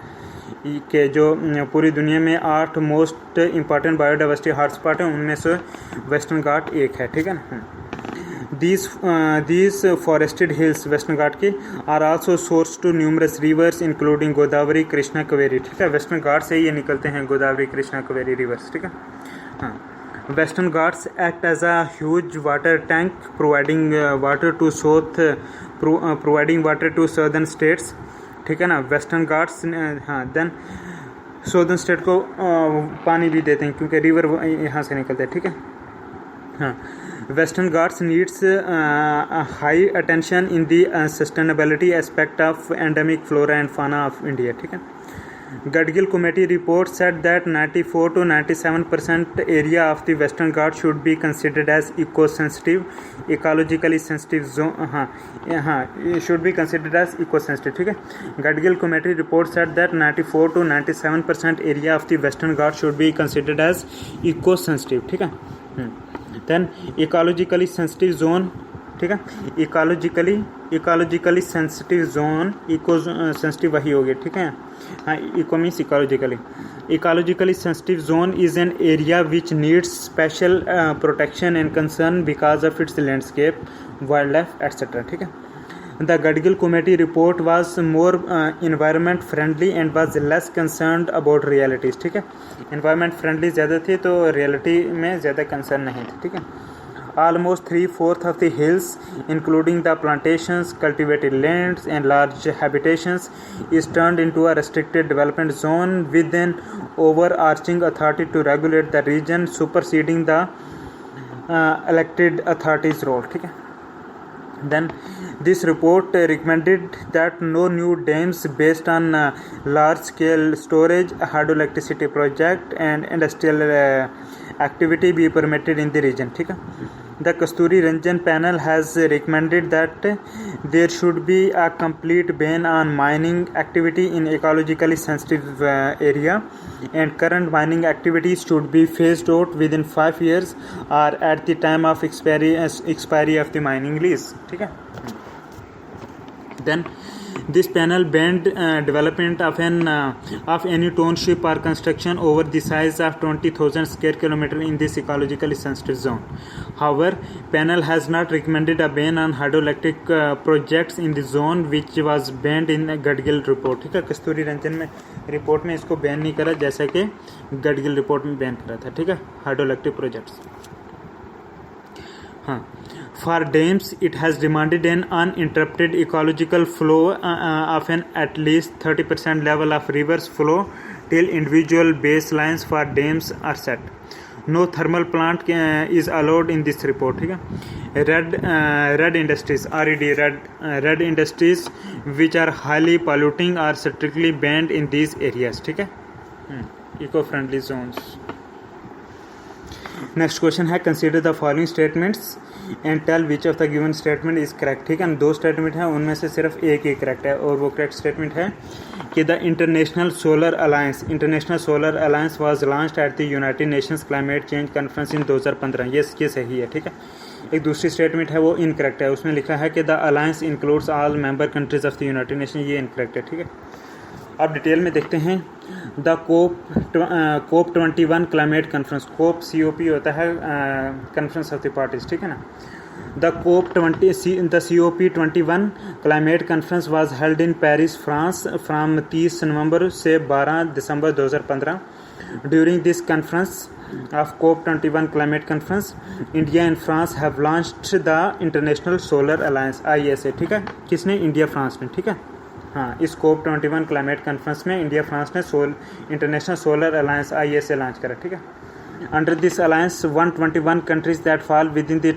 कि जो पूरी दुनिया में 8 मोस्ट इम्पॉर्टेंट बायोडाइवर्सिटी हॉटस्पॉट हैं उनमें से वेस्टर्न घाट एक है। ठीक है ना, These forested hills Western Ghat के are also source to numerous rivers including Godavari, Krishna, Kaveri. ठीक है, वेस्टर्न घाट से ये निकलते हैं गोदावरी, कृष्णा, कावेरी रिवर्स। ठीक है, हाँ। Western Ghats act as a huge water tank providing water to southern states. ठीक है ना, वेस्टर्न घाट्स, हाँ। देन सदर्न स्टेट को पानी भी देते हैं क्योंकि रिवर यहाँ से निकलते हैं। ठीक है, हाँ। Western Ghats needs high attention in the sustainability aspect of endemic flora and fauna of India. ठीक है, Gadgil committee report said that 94 to 97% area of the Western Ghats should be considered as eco-sensitive, ecologically sensitive zone. हाँ, should be considered as eco-sensitive. ठीक है, Gadgil committee report said that 94 to 97% area of the Western Ghats should be considered as eco-sensitive. ठीक है, then ecologically sensitive zone. ठीक है, ecologically sensitive zone, eco sensitive वही हो गया। ठीक है, हाँ। Eco means ecologically sensitive zone is an area which needs special protection and concern because of its landscape, wildlife etcetera. ठीक है, The Gadgil committee report was more environment friendly and was less concerned about realities. ठीक है, environment friendly ज़्यादा थी तो reality में ज़्यादा concern नहीं थी। ठीक है, almost 3/4 of the hills, including the plantations, cultivated lands and large habitations, is turned into a restricted development zone with an overarching authority to regulate the region, superseding the elected authorities' role. ठीक है, then this report recommended that no new dams based on large scale storage, hydroelectricity project and industrial activity be permitted in the region. ठीक है, the Kasturi Ranjan panel has recommended that there should be a complete ban on mining activity in ecologically sensitive area, and current mining activities should be phased out within 5 years or at the time of expiry of the mining lease. ठीक है, then this panel banned development of any township or construction over the size of 20,000 square kilometer in this ecologically sensitive zone. However, panel has not recommended a ban on hydroelectric projects in the zone, which was banned in Gadgil report. ठीक है, कस्तूरी रंजन में report में इसको ban नहीं करा जैसा कि Gadgil report में बैन करा था। ठीक है, हाइड्रोइलेक्ट्रिक प्रोजेक्ट्स। हाँ, for dams it has demanded an uninterrupted ecological flow of an at least 30% level of reverse flow till individual baselines for dams are set. No thermal plant is allowed in this report. ठीक है, red industries, red industries which are highly polluting are strictly banned in these areas. ठीक है, eco friendly zones. Next question है, consider the following statements and tell which of the given statement is correct. ठीक है, 2 statement हैं, उनमें से सिर्फ एक ही करेक्ट है और वो करेक्ट स्टेटमेंट है कि the international solar alliance was launched at the United Nations climate change conference in 2015। ये सही है। ठीक है, एक दूसरी स्टेटमेंट है वो इनकरेक्ट है, उसमें लिखा है कि the alliance includes all member countries of the United Nation. ये इनकरेक्ट है। ठीक है, अब डिटेल में देखते हैं। The COP 21 climate conference, COP COP होता है कॉन्फ्रेंस ऑफ द पार्टीज। ठीक है ना, the COP 21 climate conference was held in Paris France from 30 नवंबर से 12 दिसंबर 2015। During this conference of COP21 climate conference, India and France have launched the International Solar Alliance ISA। ठीक है, किसने? India France ने। ठीक है, हाँ, इस COP21 क्लाइमेट कॉन्फ्रेंस में इंडिया फ्रांस ने international solar alliance ISA launch करा। ठीक है, under this alliance 121 countries that fall with in the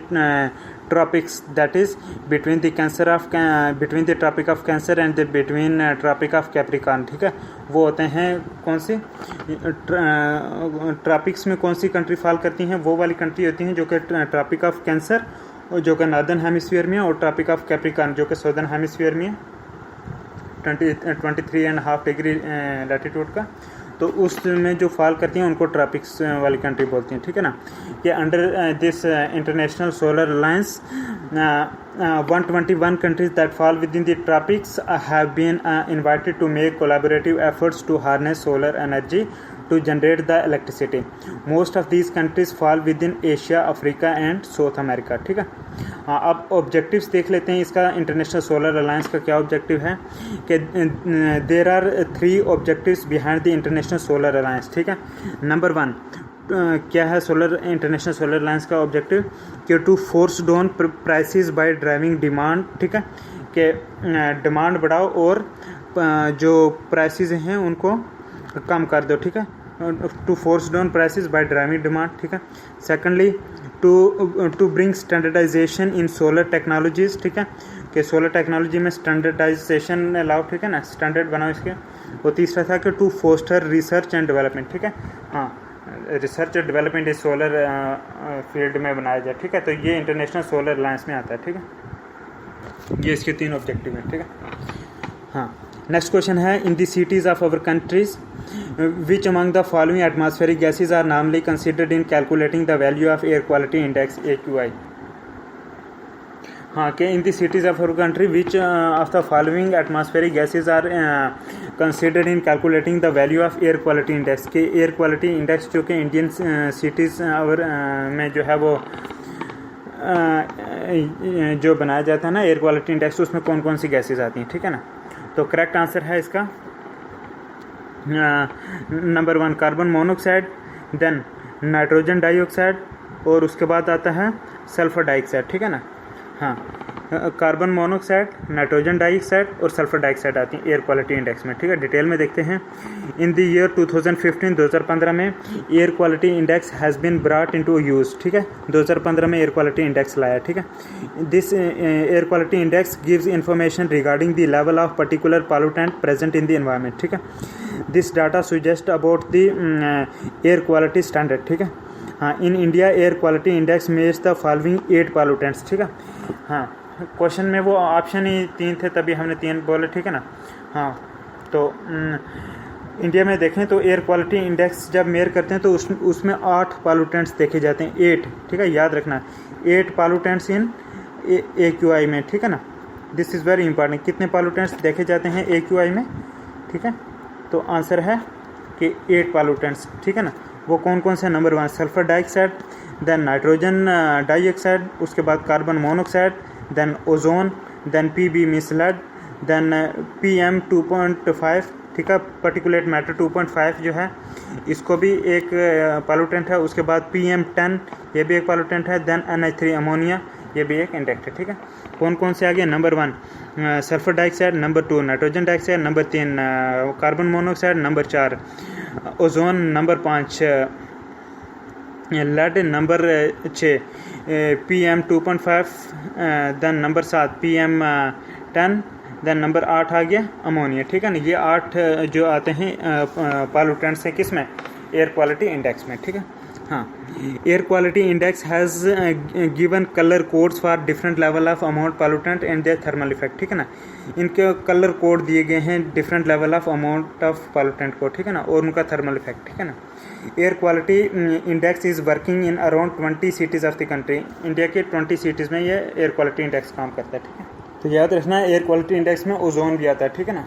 tropics, that is between the tropic of Cancer and between tropic of Capricorn. ठीक है, वो होते हैं कौन सी ट्रॉपिक्स में कौन सी कंट्री फॉल करती हैं? वो वाली कंट्री होती हैं जो कि ट्रॉपिक ऑफ कैंसर जो कि नॉर्दर्न हेमिस्फीयर में है, और ट्रॉपिक ऑफ कैप्रिकॉर्न जो कि सदर्न हेमिस्फीयर में है 23.5 डिग्री लैटिट्यूड का। तो उसमें जो फॉल करती हैं उनको ट्रॉपिक्स वाली कंट्री बोलती हैं। ठीक है ना, कि under this international solar alliance 121 countries that fall within the tropics have been invited to make collaborative efforts to harness solar energy to generate the electricity. Most of these countries fall within Asia, Africa and South America. ठीक है. अब objectives देख लेते हैं इसका. International solar alliance का क्या objective है कि there are 3 objectives behind the international solar alliance. ठीक है. नंबर 1 क्या है इंटरनेशनल सोलर अलायंस का ऑब्जेक्टिव कि to force down prices by driving demand. ठीक है, कि डिमांड बढ़ाओ और जो प्राइसेस हैं उनको कम कर दो. ठीक है, to force down prices by driving demand. ठीक है. Secondly to bring standardisation in solar technologies. ठीक है, कि सोलर टेक्नोलॉजी में स्टैंडर्डाइजेशन लाओ. ठीक है ना, स्टैंडर्ड बनाओ इसके. और तीसरा था कि to foster research and development. ठीक है, हाँ, रिसर्च और डेवलपमेंट इस सोलर फील्ड में बनाया जाए. ठीक है, तो ये इंटरनेशनल सोलर अलायंस में आता है. ठीक है, ये इसके 3 ऑब्जेक्टिव हैं. ठीक है. हाँ, नेक्स्ट क्वेश्चन है in the cities of our countries which among the following atmospheric gases are normally considered in calculating the value of air quality index AQI. हाँ, कि in the cities of our country which of the following atmospheric gases are considered in calculating the value of air quality index. के air quality index जो कि Indian cities और में जो है वो जो बनाया जाता है ना एयर क्वालिटी इंडेक्स, उसमें कौन कौन सी गैसेज आती हैं. ठीक है ना. तो करेक्ट आंसर है इसका number 1 carbon monoxide, then nitrogen dioxide और उसके बाद आता है सल्फर डाइऑक्साइड. ठीक है ना. हाँ, कार्बन मोनोऑक्साइड, नाइट्रोजन डाइऑक्साइड और सल्फर डाइऑक्साइड आती हैं एयर क्वालिटी इंडेक्स में. ठीक है, डिटेल में देखते हैं. इन द ईयर 2015 में air quality index has been brought into use. ठीक है, 2015 में एयर क्वालिटी इंडेक्स लाया. ठीक है. This air quality index gives information regarding the level of particular pollutant present in the environment. ठीक है. This data suggest about the air quality standard. ठीक है. हाँ, in India air quality index measures the following 8 pollutants. ठीक है. हाँ, question में वो ऑप्शन ही 3 थे, तभी हमने 3 बोले. ठीक है ना. हाँ, तो इंडिया में देखें तो एयर क्वालिटी इंडेक्स जब मेयर करते हैं तो उसमें 8 पॉल्यूटेंट्स देखे जाते हैं. 8. ठीक है, याद रखना, 8 पॉल्यूटेंट्स इन AQI में. ठीक है ना. This is very important. कितने पॉल्यूटेंट्स देखे जाते हैं AQI में. ठीक है, तो आंसर है कि 8 पॉल्यूटेंट्स. ठीक है ना. वो कौन कौन से? Number 1 sulphur dioxide, then nitrogen dioxide, उसके बाद carbon monoxide, then ozone, then PB means lead, then PM 2.5. ठीक है, पर्टिकुलेट मैटर 2.5 जो है इसको भी एक पॉल्यूटेंट है. उसके बाद PM10 ये भी एक पॉल्यूटेंट है. देन NH3 अमोनिया ये भी एक इंडेक्ट है. ठीक है, कौन कौन से आ गए? Number 1 sulphur dioxide, number 2 nitrogen dioxide, number 3 carbon monoxide, number 4 ozone, number 5 lead, number 6 PM 2.5, then number 7 PM10, then number 8 आ गया अमोनिया. ठीक है ना. ये 8 जो आते हैं पॉल्यूटेंट्स हैं किस में? एयर क्वालिटी इंडेक्स में. ठीक है. हाँ, air quality index has given colour codes for different level of amount pollutant and their thermal effect. ठीक है ना. इनके कलर कोड दिए गए हैं different level of amount of pollutant को. ठीक है ना, और उनका थर्मल इफेक्ट. ठीक है ना. Air quality index is working in around 20 cities of the country. India के 20 सिटीज़ में ये एयर क्वालिटी इंडेक्स काम करता है. ठीक है, तो याद रखना एयर क्वालिटी इंडेक्स में ओजोन भी आता है. ठीक है ना.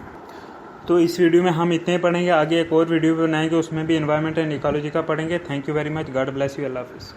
तो इस वीडियो में हम इतने पढ़ेंगे. आगे एक और वीडियो बनाएंगे, उसमें भी एनवायरनमेंट एंड इकोलॉजी का पढ़ेंगे. Thank you very much. God bless you. Allah हाफिज़.